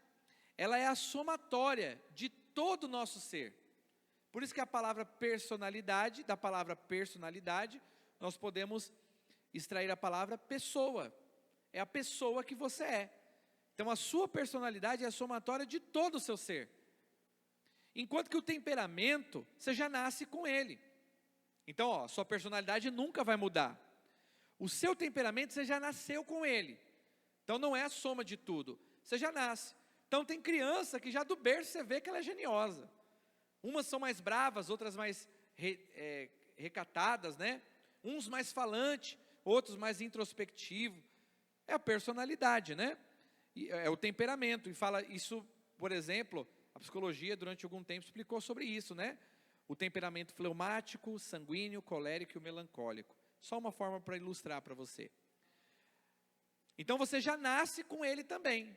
ela é a somatória de todo o nosso ser. Por isso que a palavra personalidade, da palavra personalidade, nós podemos extrair a palavra pessoa. É a pessoa que você é. Então a sua personalidade é a somatória de todo o seu ser. Enquanto que o temperamento, você já nasce com ele. Então, ó, sua personalidade nunca vai mudar. O seu temperamento, você já nasceu com ele. Então não é a soma de tudo, você já nasce. Então tem criança que já do berço você vê que ela é geniosa. Umas são mais bravas, outras mais recatadas, né? Uns mais falantes, outros mais introspectivos. É a personalidade, né? É o temperamento. E fala isso, por exemplo, a psicologia durante algum tempo explicou sobre isso, né? O temperamento fleumático, sanguíneo, colérico e o melancólico. Só uma forma para ilustrar para você. Então você já nasce com ele também,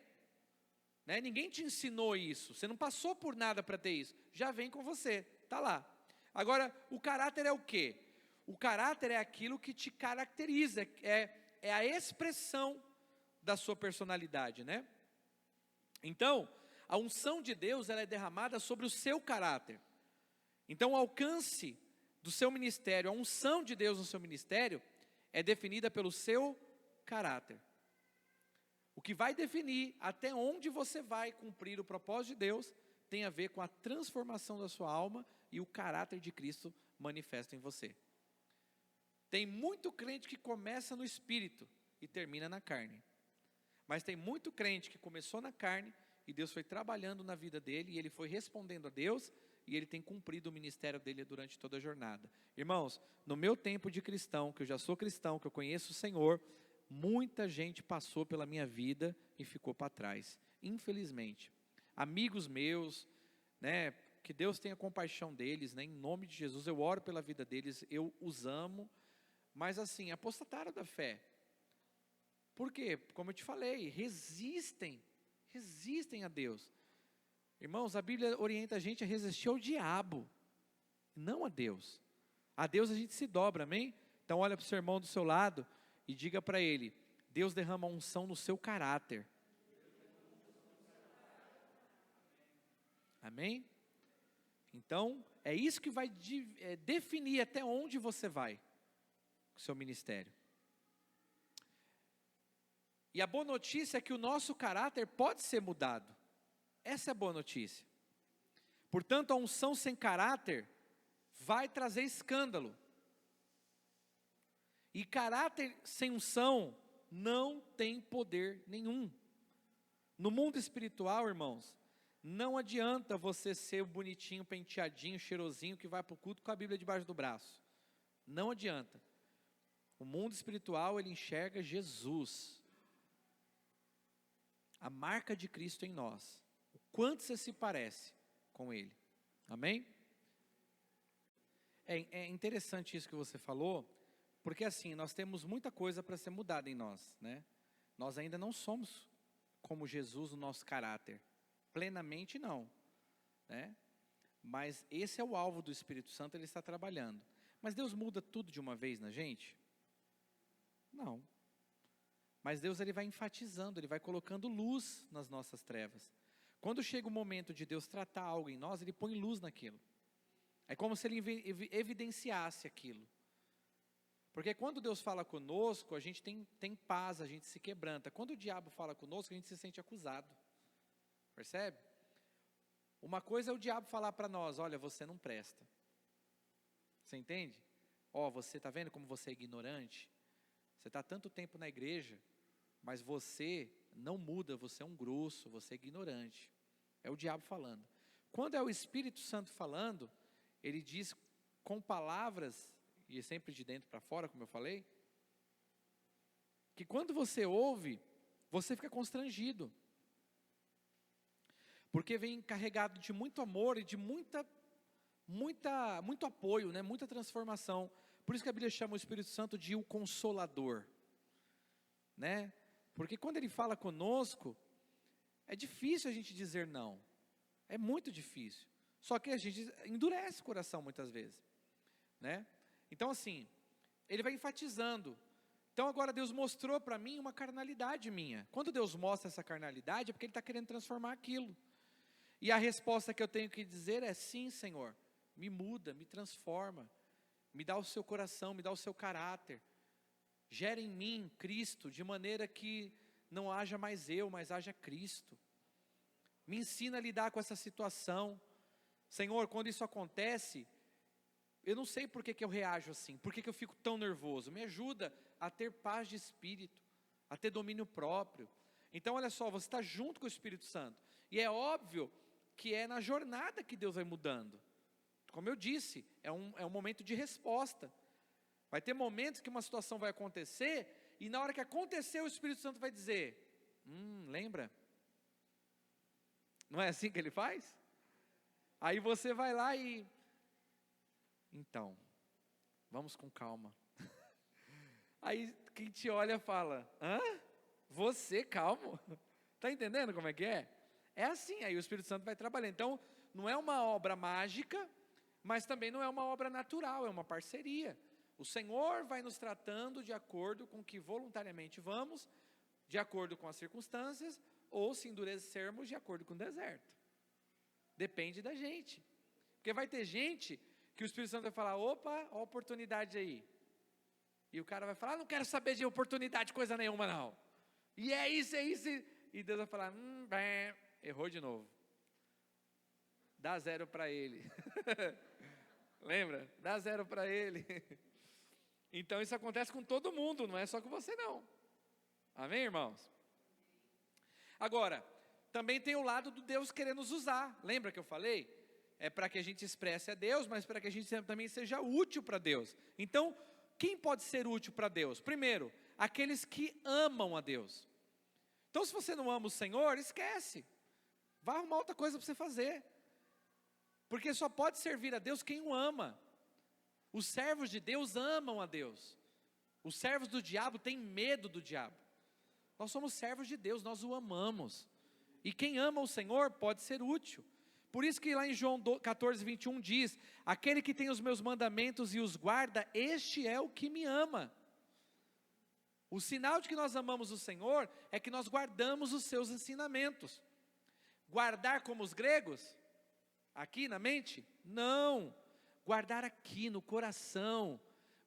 né? Ninguém te ensinou isso, você não passou por nada para ter isso, já vem com você, está lá. Agora, o caráter é o quê? O caráter é aquilo que te caracteriza, é a expressão da sua personalidade, né? Então, a unção de Deus, ela é derramada sobre o seu caráter. Então o alcance do seu ministério, a unção de Deus no seu ministério, é definida pelo seu caráter. O que vai definir até onde você vai cumprir o propósito de Deus, tem a ver com a transformação da sua alma e o caráter de Cristo manifesto em você. Tem muito crente que começa no espírito e termina na carne. Mas tem muito crente que começou na carne e Deus foi trabalhando na vida dele e ele foi respondendo a Deus e ele tem cumprido o ministério dele durante toda a jornada. Irmãos, no meu tempo de cristão, que eu já sou cristão, que eu conheço o Senhor, muita gente passou pela minha vida e ficou para trás, infelizmente. Amigos meus, né, que Deus tenha compaixão deles, né, em nome de Jesus, eu oro pela vida deles, eu os amo, mas assim, apostataram da fé. Por quê? Como eu te falei, resistem a Deus. Irmãos, a Bíblia orienta a gente a resistir ao diabo, não a Deus. A Deus a gente se dobra, amém? Então olha para o seu irmão do seu lado e diga para ele: Deus derrama unção no seu caráter. Amém? Então, é isso que vai definir até onde você vai com o seu ministério. E a boa notícia é que o nosso caráter pode ser mudado. Essa é a boa notícia. Portanto, a unção sem caráter vai trazer escândalo. E caráter sem unção não tem poder nenhum. No mundo espiritual, irmãos, não adianta você ser bonitinho, penteadinho, cheirosinho, que vai para o culto com a Bíblia debaixo do braço. Não adianta. O mundo espiritual, ele enxerga Jesus. A marca de Cristo em nós. O quanto você se parece com Ele. Amém? É interessante isso que você falou, porque assim, nós temos muita coisa para ser mudada em nós, né? Nós ainda não somos como Jesus no nosso caráter. Plenamente não, né? Mas esse é o alvo do Espírito Santo, ele está trabalhando. Mas Deus muda tudo de uma vez na gente? Não. Mas Deus, ele vai enfatizando, ele vai colocando luz nas nossas trevas. Quando chega o momento de Deus tratar algo em nós, ele põe luz naquilo. É como se ele evidenciasse aquilo. Porque quando Deus fala conosco, a gente tem paz, a gente se quebranta. Quando o diabo fala conosco, a gente se sente acusado. Percebe? Uma coisa é o diabo falar para nós: olha, você não presta. Você entende? Ó, você está vendo como você é ignorante? Você está tanto tempo na igreja, mas você não muda, você é um grosso, você é ignorante. É o diabo falando. Quando é o Espírito Santo falando, ele diz com palavras, e é sempre de dentro para fora, como eu falei, que quando você ouve, você fica constrangido. Porque vem carregado de muito amor e de muita muito apoio, né? Muita transformação. Por isso que a Bíblia chama o Espírito Santo de o Consolador, né? Porque quando Ele fala conosco, é difícil a gente dizer não, é muito difícil, só que a gente endurece o coração muitas vezes, né? Então assim, Ele vai enfatizando. Então agora Deus mostrou para mim uma carnalidade minha. Quando Deus mostra essa carnalidade, é porque Ele está querendo transformar aquilo, e a resposta que eu tenho que dizer é: sim, Senhor, me muda, me transforma, me dá o seu coração, me dá o seu caráter, gera em mim Cristo, de maneira que não haja mais eu, mas haja Cristo. Me ensina a lidar com essa situação. Senhor, quando isso acontece, eu não sei por que eu reajo assim, por que eu fico tão nervoso. Me ajuda a ter paz de espírito, a ter domínio próprio. Então olha só, você está junto com o Espírito Santo, e é óbvio que é na jornada que Deus vai mudando. Como eu disse, é um momento de resposta. Vai ter momentos que uma situação vai acontecer, e na hora que acontecer o Espírito Santo vai dizer: lembra? Não é assim que Ele faz? Aí você vai lá e... Então, vamos com calma. Aí quem te olha fala: hã? Você calmo? Está entendendo como é que é? É assim, aí o Espírito Santo vai trabalhando. Então, não é uma obra mágica, mas também não é uma obra natural, é uma parceria. O Senhor vai nos tratando de acordo com que voluntariamente vamos, de acordo com as circunstâncias, ou se endurecermos de acordo com o deserto. Depende da gente. Porque vai ter gente que o Espírito Santo vai falar: opa, ó a oportunidade aí. E o cara vai falar: não quero saber de oportunidade, coisa nenhuma não. E é isso. E Deus vai falar: errou de novo. Dá 0 para ele. Lembra? Dá 0 para ele. Então isso acontece com todo mundo, não é só com você não. Amém, irmãos? Agora, também tem o lado do Deus querendo nos usar. Lembra que eu falei? É para que a gente expresse a Deus, mas para que a gente também seja útil para Deus. Então, quem pode ser útil para Deus? Primeiro, aqueles que amam a Deus. Então, se você não ama o Senhor, esquece. Vai arrumar outra coisa para você fazer. Porque só pode servir a Deus quem o ama. Os servos de Deus amam a Deus. Os servos do diabo têm medo do diabo. Nós somos servos de Deus, nós o amamos. E quem ama o Senhor pode ser útil. Por isso que lá em João 14, 21 diz: aquele que tem os meus mandamentos e os guarda, este é o que me ama. O sinal de que nós amamos o Senhor é que nós guardamos os seus ensinamentos. Guardar como os gregos? Aqui na mente? Não. Guardar aqui no coração.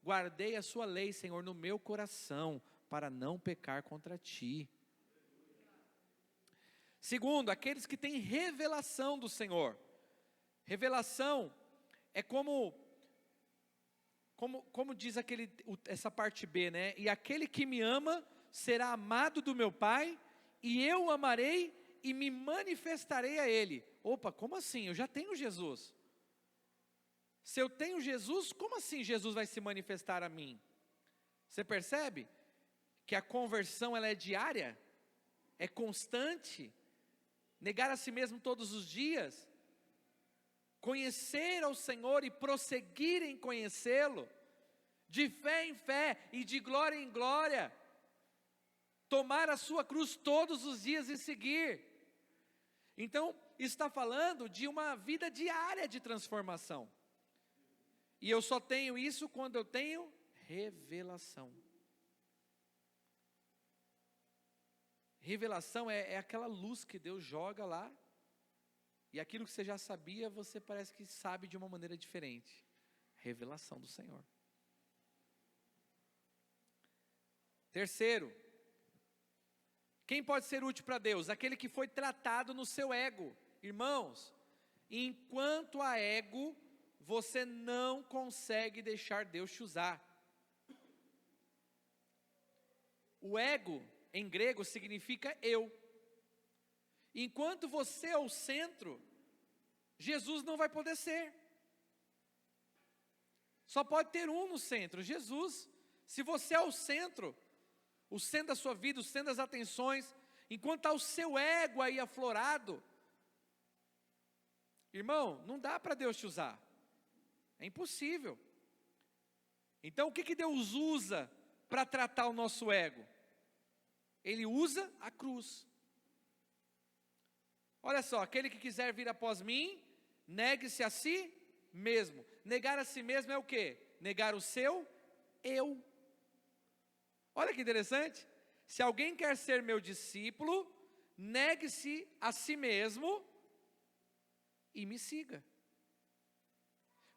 Guardei a sua lei, Senhor, no meu coração, para não pecar contra ti. Segundo, aqueles que têm revelação do Senhor. Revelação é como diz essa parte B, né? E aquele que me ama será amado do meu Pai, e eu o amarei e me manifestarei a ele. Opa, como assim? Eu já tenho Jesus. Se eu tenho Jesus, como assim Jesus vai se manifestar a mim? Você percebe que a conversão ela é diária? É constante? Negar a si mesmo todos os dias? Conhecer ao Senhor e prosseguir em conhecê-lo? De fé em fé e de glória em glória? Tomar a sua cruz todos os dias e seguir? Então, está falando de uma vida diária de transformação. E eu só tenho isso quando eu tenho revelação. Revelação é aquela luz que Deus joga lá, e aquilo que você já sabia, você parece que sabe de uma maneira diferente. Revelação do Senhor. Terceiro, quem pode ser útil para Deus? Aquele que foi tratado no seu ego. Irmãos, enquanto há ego, você não consegue deixar Deus te usar. O ego, em grego, significa eu. Enquanto você é o centro, Jesus não vai poder ser. Só pode ter um no centro, Jesus. Se você é o centro da sua vida, o centro das atenções, enquanto está o seu ego aí aflorado, irmão, não dá para Deus te usar. É impossível. Então o que Deus usa para tratar o nosso ego? Ele usa a cruz. Olha só, aquele que quiser vir após mim, negue-se a si mesmo. Negar a si mesmo é o quê? Negar o seu eu. Olha que interessante. Se alguém quer ser meu discípulo, negue-se a si mesmo e me siga.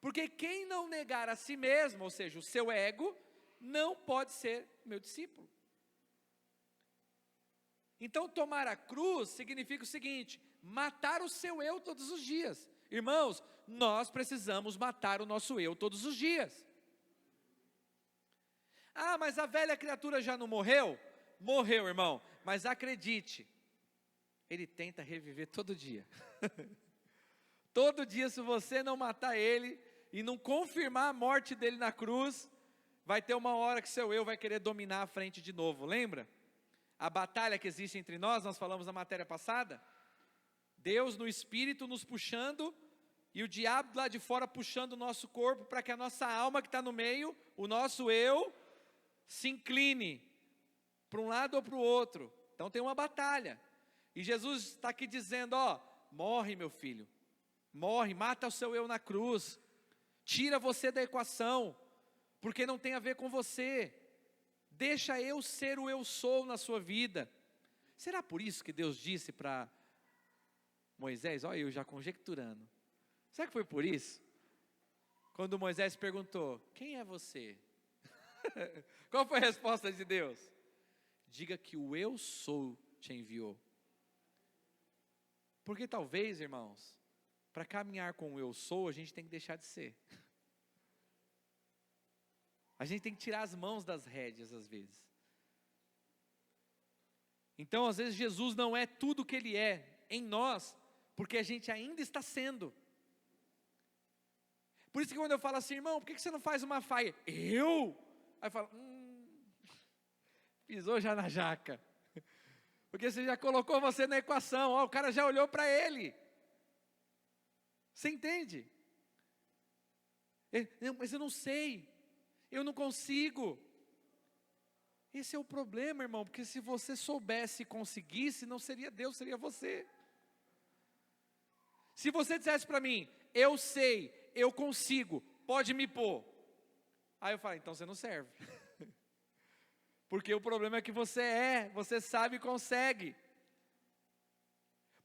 Porque quem não negar a si mesmo, ou seja, o seu ego, não pode ser meu discípulo. Então tomar a cruz significa o seguinte: matar o seu eu todos os dias. Irmãos, nós precisamos matar o nosso eu todos os dias. Ah, mas a velha criatura já não morreu? Morreu, irmão, mas acredite, ele tenta reviver todo dia. Todo dia, se você não matar ele e não confirmar a morte dele na cruz, vai ter uma hora que seu eu vai querer dominar a frente de novo, lembra? A batalha que existe entre nós falamos na matéria passada, Deus no Espírito nos puxando, e o diabo lá de fora puxando o nosso corpo, para que a nossa alma que está no meio, o nosso eu, se incline, para um lado ou para o outro. Então tem uma batalha, e Jesus está aqui dizendo, ó, morre meu filho, morre, mata o seu eu na cruz, tira você da equação, porque não tem a ver com você. Deixa eu ser o eu sou na sua vida. Será por isso que Deus disse para Moisés, olha eu já conjecturando, será que foi por isso? Quando Moisés perguntou, quem é você? Qual foi a resposta de Deus? Diga que o eu sou te enviou. Porque talvez, irmãos, para caminhar com o eu sou, a gente tem que deixar de ser. A gente tem que tirar as mãos das rédeas às vezes. Então às vezes Jesus não é tudo o que Ele é em nós, porque a gente ainda está sendo. Por isso que quando eu falo assim, irmão, por que você não faz uma faia? Eu? Aí eu falo, pisou já na jaca. Porque você já colocou você na equação, ó, o cara já olhou para ele. Você entende? Mas eu não sei. Eu não consigo. Esse é o problema, irmão, porque se você soubesse e conseguisse, não seria Deus, seria você. Se você dissesse para mim, eu sei, eu consigo, pode me pôr. Aí eu falo, então você não serve. Porque o problema é que você sabe e consegue.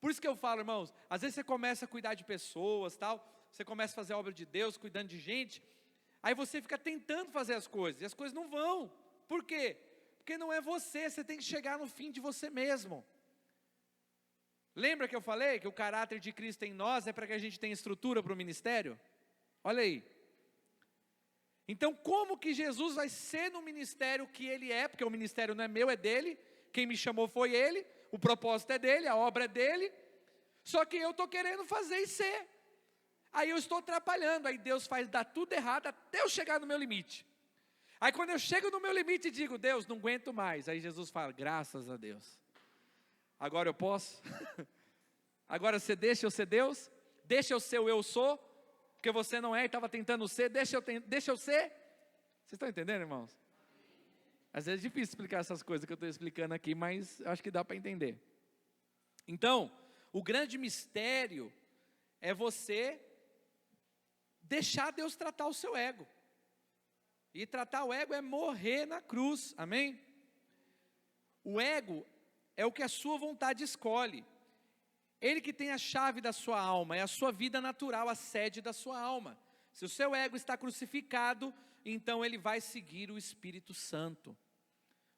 Por isso que eu falo, irmãos, às vezes você começa a cuidar de pessoas, tal, você começa a fazer a obra de Deus, cuidando de gente, aí você fica tentando fazer as coisas, e as coisas não vão. Por quê? Porque não é você tem que chegar no fim de você mesmo. Lembra que eu falei que o caráter de Cristo em nós é para que a gente tenha estrutura para o ministério? Olha aí. Então como que Jesus vai ser no ministério que Ele é? Porque o ministério não é meu, é dEle. Quem me chamou foi Ele, o propósito é dEle, a obra é dEle. Só que eu estou querendo fazer e ser. Aí eu estou atrapalhando, aí Deus faz dar tudo errado até eu chegar no meu limite. Aí quando eu chego no meu limite e digo, Deus, não aguento mais. Aí Jesus fala, graças a Deus. Agora eu posso? Agora você deixa eu ser Deus? Deixa eu ser o eu sou? Porque você não é e estava tentando ser, deixa eu ser? Vocês estão entendendo, irmãos? Às vezes é difícil explicar essas coisas que eu estou explicando aqui, mas eu acho que dá para entender. Então, o grande mistério é você deixar Deus tratar o seu ego. E tratar o ego é morrer na cruz, amém? O ego é o que a sua vontade escolhe. Ele que tem a chave da sua alma, é a sua vida natural, a sede da sua alma. Se o seu ego está crucificado, então ele vai seguir o Espírito Santo.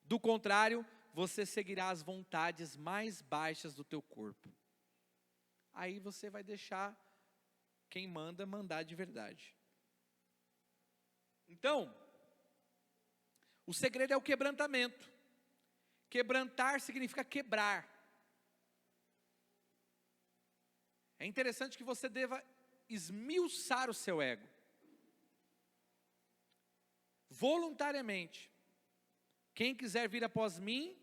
Do contrário, você seguirá as vontades mais baixas do teu corpo. Aí você vai deixar quem manda, mandar de verdade. Então, o segredo é o quebrantamento. Quebrantar significa quebrar. É interessante que você deva esmiuçar o seu ego. Voluntariamente. Quem quiser vir após mim,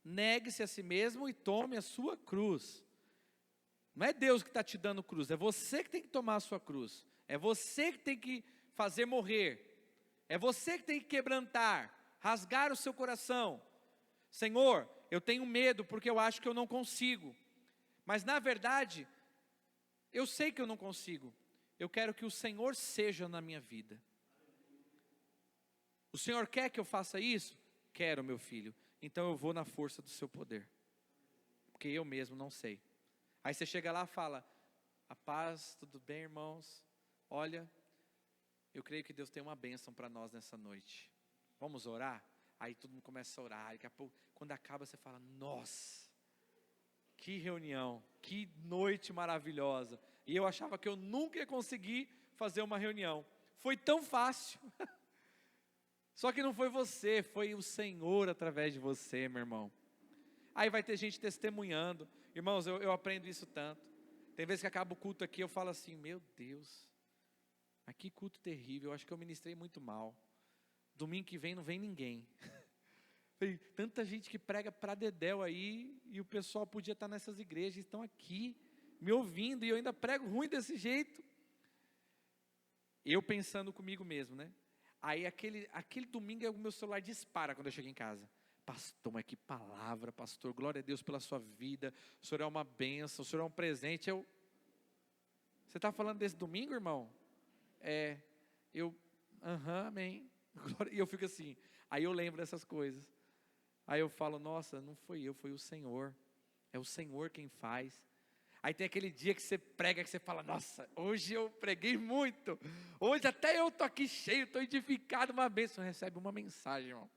negue-se a si mesmo e tome a sua cruz. Não é Deus que está te dando cruz, é você que tem que tomar a sua cruz. É você que tem que fazer morrer. É você que tem que quebrantar, rasgar o seu coração. Senhor, eu tenho medo porque eu acho que eu não consigo. Mas na verdade, eu sei que eu não consigo. Eu quero que o Senhor seja na minha vida. O Senhor quer que eu faça isso? Quero, meu filho. Então eu vou na força do seu poder. Porque eu mesmo não sei. Aí você chega lá e fala: a paz, tudo bem, irmãos? Olha, eu creio que Deus tem uma bênção para nós nessa noite. Vamos orar? Aí todo mundo começa a orar. Daqui a pouco, quando acaba, você fala: nossa, que reunião, que noite maravilhosa. E eu achava que eu nunca ia conseguir fazer uma reunião. Foi tão fácil. Só que não foi você, foi o Senhor através de você, meu irmão. Aí vai ter gente testemunhando. Irmãos, eu aprendo isso tanto. Tem vezes que acaba o culto aqui, eu falo assim: meu Deus, mas que culto terrível, eu acho que eu ministrei muito mal. Domingo que vem não vem ninguém. Tanta gente que prega para dedéu aí, e o pessoal podia estar nessas igrejas, estão aqui, me ouvindo, e eu ainda prego ruim desse jeito. Eu pensando comigo mesmo, né? Aí aquele domingo o meu celular dispara quando eu chego em casa. Pastor, mas que palavra, pastor, glória a Deus pela sua vida, o senhor é uma bênção, o senhor é um presente. Você está falando desse domingo, irmão? Amém. E eu fico assim, aí eu lembro dessas coisas. Aí eu falo: nossa, não foi eu, foi o Senhor. É o Senhor quem faz. Aí tem aquele dia que você prega, que você fala: nossa, hoje eu preguei muito. Hoje até eu estou aqui cheio, estou edificado, uma bênção. Recebe uma mensagem, irmão.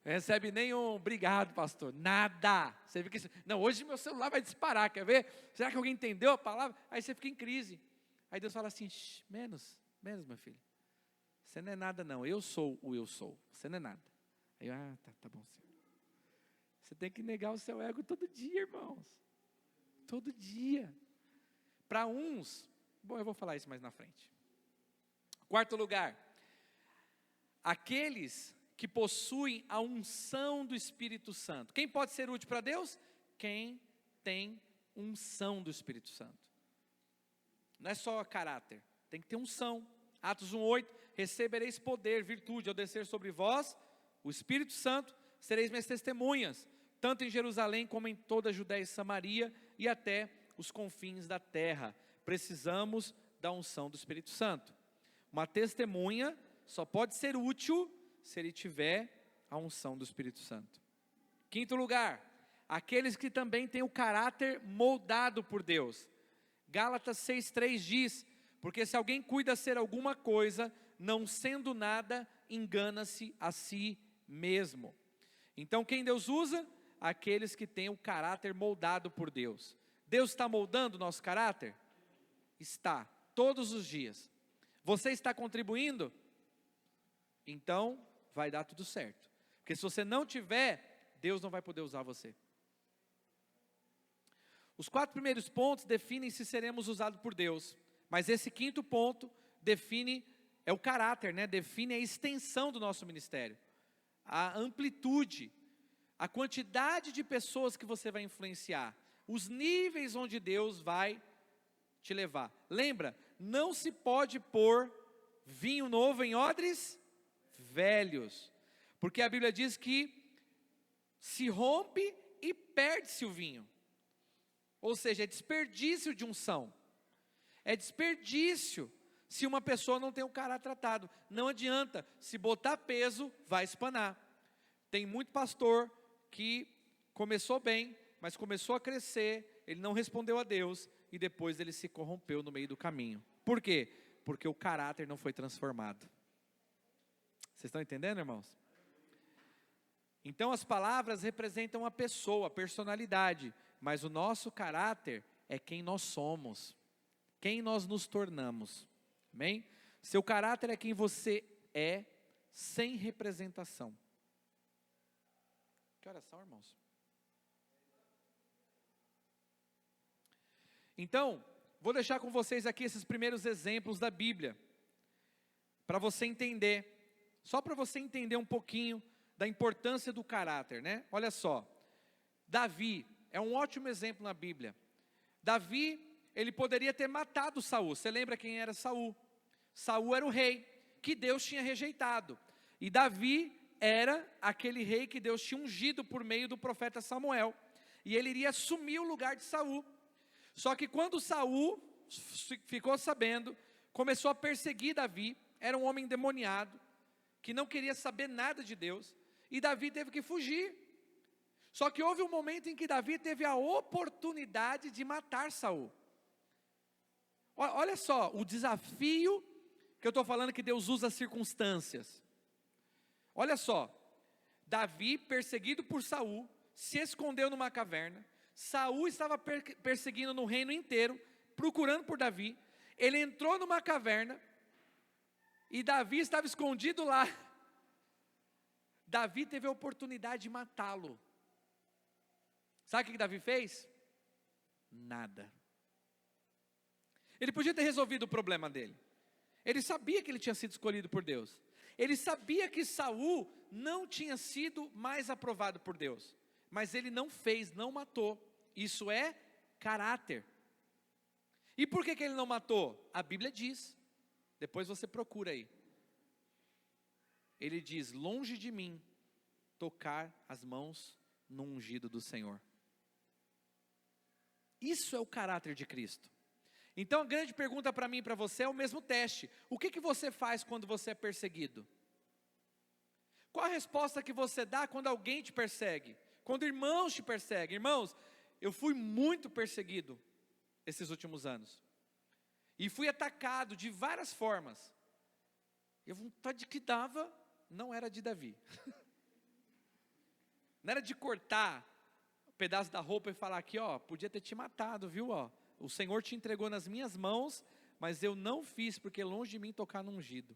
Recebe nem um obrigado, pastor. Nada. Você fica assim: não, hoje meu celular vai disparar, quer ver? Será que alguém entendeu a palavra? Aí você fica em crise. Aí Deus fala assim: menos, meu filho. Você não é nada não, eu sou o eu sou. Você não é nada. Aí eu: tá bom, Senhor. Você tem que negar o seu ego todo dia, irmãos. Todo dia. Para uns, bom, eu vou falar isso mais na frente. Quarto lugar, aqueles que possuem a unção do Espírito Santo. Quem pode ser útil para Deus? Quem tem unção do Espírito Santo. Não é só caráter, tem que ter unção. Atos 1:8, recebereis poder, virtude, ao descer sobre vós o Espírito Santo, sereis minhas testemunhas, tanto em Jerusalém como em toda a Judéia e Samaria e até os confins da terra. Precisamos da unção do Espírito Santo. Uma testemunha só pode ser útil se ele tiver a unção do Espírito Santo. Quinto lugar, aqueles que também têm o caráter moldado por Deus. Gálatas 6:3 diz: porque se alguém cuida ser alguma coisa, não sendo nada, engana-se a si mesmo. Então quem Deus usa? Aqueles que têm o caráter moldado por Deus. Deus está moldando o nosso caráter? Está, todos os dias. Você está contribuindo? Então vai dar tudo certo. Porque se você não tiver, Deus não vai poder usar você. Os 4 primeiros pontos definem se seremos usados por Deus. Mas esse quinto ponto é o caráter, né? Define a extensão do nosso ministério. A amplitude, a quantidade de pessoas que você vai influenciar. Os níveis onde Deus vai te levar. Lembra, não se pode pôr vinho novo em odres velhos. Porque a Bíblia diz que se rompe e perde-se o vinho. Ou seja, é desperdício de unção. É desperdício se uma pessoa não tem o caráter tratado. Não adianta, se botar peso, vai espanar. Tem muito pastor que começou bem, mas começou a crescer, ele não respondeu a Deus, e depois ele se corrompeu no meio do caminho. Por quê? Porque o caráter não foi transformado. Vocês estão entendendo, irmãos? Então as palavras representam a pessoa, a personalidade, mas o nosso caráter é quem nós somos, quem nós nos tornamos, amém? Seu caráter é quem você é, sem representação. Que horas são, irmãos? Então, vou deixar com vocês aqui esses primeiros exemplos da Bíblia, para você entender, só para você entender um pouquinho da importância do caráter, né? Olha só, Davi é um ótimo exemplo na Bíblia. Davi ele poderia ter matado Saul. Você lembra quem era Saul? Saul era o rei que Deus tinha rejeitado. E Davi era aquele rei que Deus tinha ungido por meio do profeta Samuel. E ele iria assumir o lugar de Saul. Só que quando Saul ficou sabendo, começou a perseguir Davi. Era um homem endemoniado, que não queria saber nada de Deus. E Davi teve que fugir. Só que houve um momento em que Davi teve a oportunidade de matar Saul. Olha só, o desafio que eu estou falando, que Deus usa as circunstâncias. Olha só, Davi, perseguido por Saul, se escondeu numa caverna. Saul estava perseguindo no reino inteiro, procurando por Davi. Ele entrou numa caverna, e Davi estava escondido lá. Davi teve a oportunidade de matá-lo. Sabe o que Davi fez? Nada. Ele podia ter resolvido o problema dele. Ele sabia que ele tinha sido escolhido por Deus. Ele sabia que Saul não tinha sido mais aprovado por Deus. Mas ele não fez, não matou. Isso é caráter. E por que ele não matou? A Bíblia diz. Depois você procura aí. Ele diz: longe de mim tocar as mãos no ungido do Senhor. Isso é o caráter de Cristo. Então a grande pergunta para mim e para você é o mesmo teste. O que você faz quando você é perseguido? Qual a resposta que você dá quando alguém te persegue? Quando irmãos te perseguem? Irmãos, eu fui muito perseguido esses últimos anos. E fui atacado de várias formas. E a vontade que dava não era de Davi. Não era de cortar um pedaço da roupa e falar aqui, ó, podia ter te matado, viu, ó. O Senhor te entregou nas minhas mãos, mas eu não fiz, porque longe de mim tocar no ungido.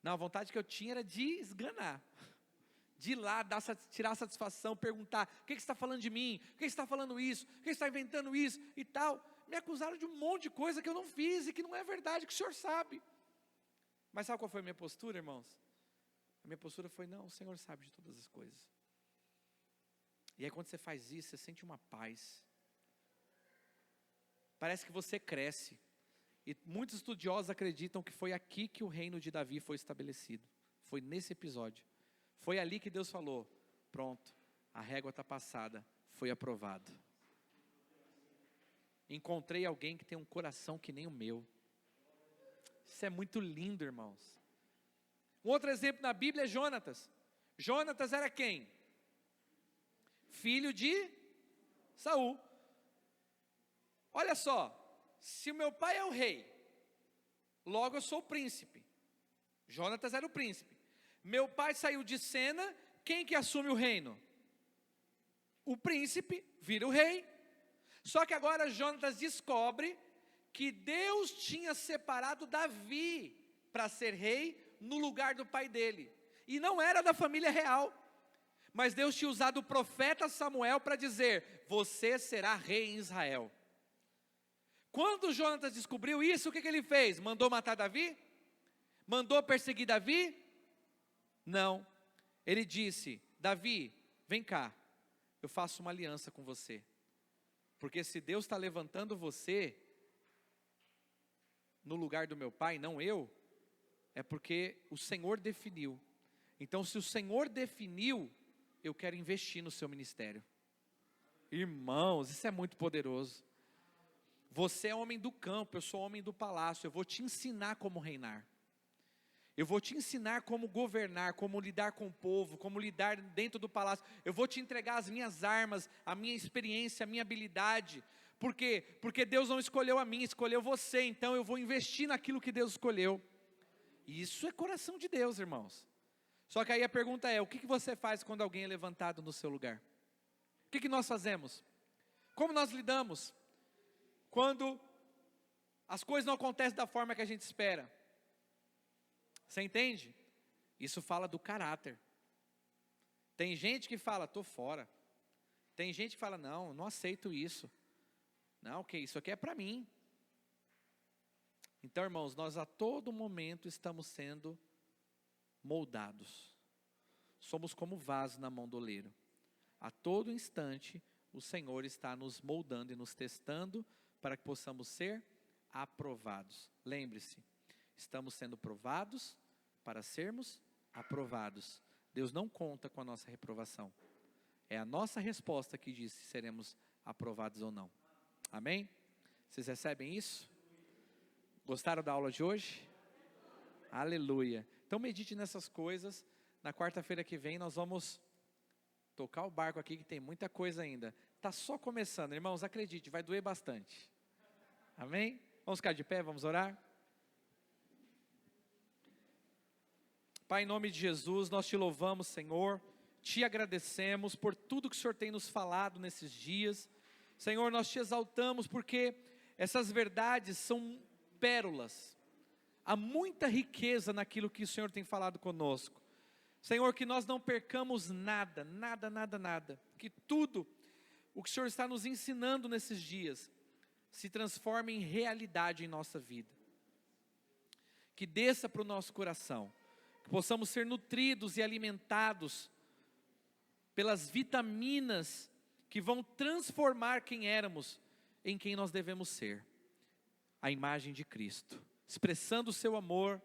Não, a vontade que eu tinha era de esganar. De ir lá, tirar satisfação, perguntar, o que você está falando de mim? Por que você está falando isso? Por que você está inventando isso? E tal. Me acusaram de um monte de coisa que eu não fiz e que não é verdade, que o Senhor sabe. Mas sabe qual foi a minha postura, irmãos? A minha postura foi: não, o Senhor sabe de todas as coisas. E aí quando você faz isso, você sente uma paz. Parece que você cresce. E muitos estudiosos acreditam que foi aqui que o reino de Davi foi estabelecido. Foi nesse episódio. Foi ali que Deus falou: pronto, a régua está passada, foi aprovado. Encontrei alguém que tem um coração que nem o meu. Isso é muito lindo, irmãos. Um outro exemplo na Bíblia é Jonatas. Jonatas era quem? Filho de Saul. Olha só, se o meu pai é o rei, logo eu sou o príncipe. Jonatas era o príncipe. Meu pai saiu de cena, quem que assume o reino? O príncipe vira o rei. Só que agora Jonatas descobre que Deus tinha separado Davi para ser rei no lugar do pai dele. E não era da família real. Mas Deus tinha usado o profeta Samuel para dizer: você será rei em Israel. Quando Jonatas descobriu isso, o que ele fez? Mandou matar Davi? Mandou perseguir Davi? Não. Ele disse: Davi, vem cá, eu faço uma aliança com você. Porque se Deus está levantando você no lugar do meu pai, não eu, é porque o Senhor definiu. Então se o Senhor definiu, eu quero investir no seu ministério. Irmãos, isso é muito poderoso. Você é homem do campo, eu sou homem do palácio. Eu vou te ensinar como reinar. Eu vou te ensinar como governar, como lidar com o povo, como lidar dentro do palácio. Eu vou te entregar as minhas armas, a minha experiência, a minha habilidade. Por quê? Porque Deus não escolheu a mim, escolheu você. Então eu vou investir naquilo que Deus escolheu. E isso é coração de Deus, irmãos. Só que aí a pergunta é: o que você faz quando alguém é levantado no seu lugar? O que nós fazemos? Como nós lidamos quando as coisas não acontecem da forma que a gente espera? Você entende? Isso fala do caráter. Tem gente que fala: estou fora. Tem gente que fala: não aceito isso. Não, isso aqui é para mim. Então, irmãos, nós a todo momento estamos sendo moldados. Somos como vaso na mão do oleiro. A todo instante, o Senhor está nos moldando e nos testando para que possamos ser aprovados. Lembre-se, estamos sendo provados para sermos aprovados. Deus não conta com a nossa reprovação. É a nossa resposta que diz se seremos aprovados ou não. Amém? Vocês recebem isso? Gostaram da aula de hoje? Aleluia. Então medite nessas coisas. Na quarta-feira que vem nós vamos tocar o barco aqui, que tem muita coisa ainda. Está só começando, irmãos, acredite, vai doer bastante. Amém? Vamos ficar de pé, vamos orar? Pai, em nome de Jesus, nós te louvamos, Senhor, te agradecemos por tudo que o Senhor tem nos falado nesses dias. Senhor, nós te exaltamos porque essas verdades são pérolas. Há muita riqueza naquilo que o Senhor tem falado conosco. Senhor, que nós não percamos nada, que tudo o que o Senhor está nos ensinando nesses dias se transforme em realidade em nossa vida. Que desça para o nosso coração, que possamos ser nutridos e alimentados pelas vitaminas que vão transformar quem éramos em quem nós devemos ser, a imagem de Cristo, expressando o seu amor,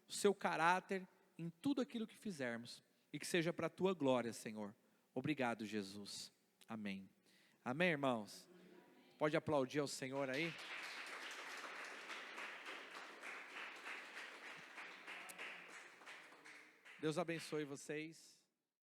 o seu caráter em tudo aquilo que fizermos, e que seja para a tua glória, Senhor. Obrigado, Jesus. Amém. Amém, irmãos? Pode aplaudir ao Senhor aí? Deus abençoe vocês.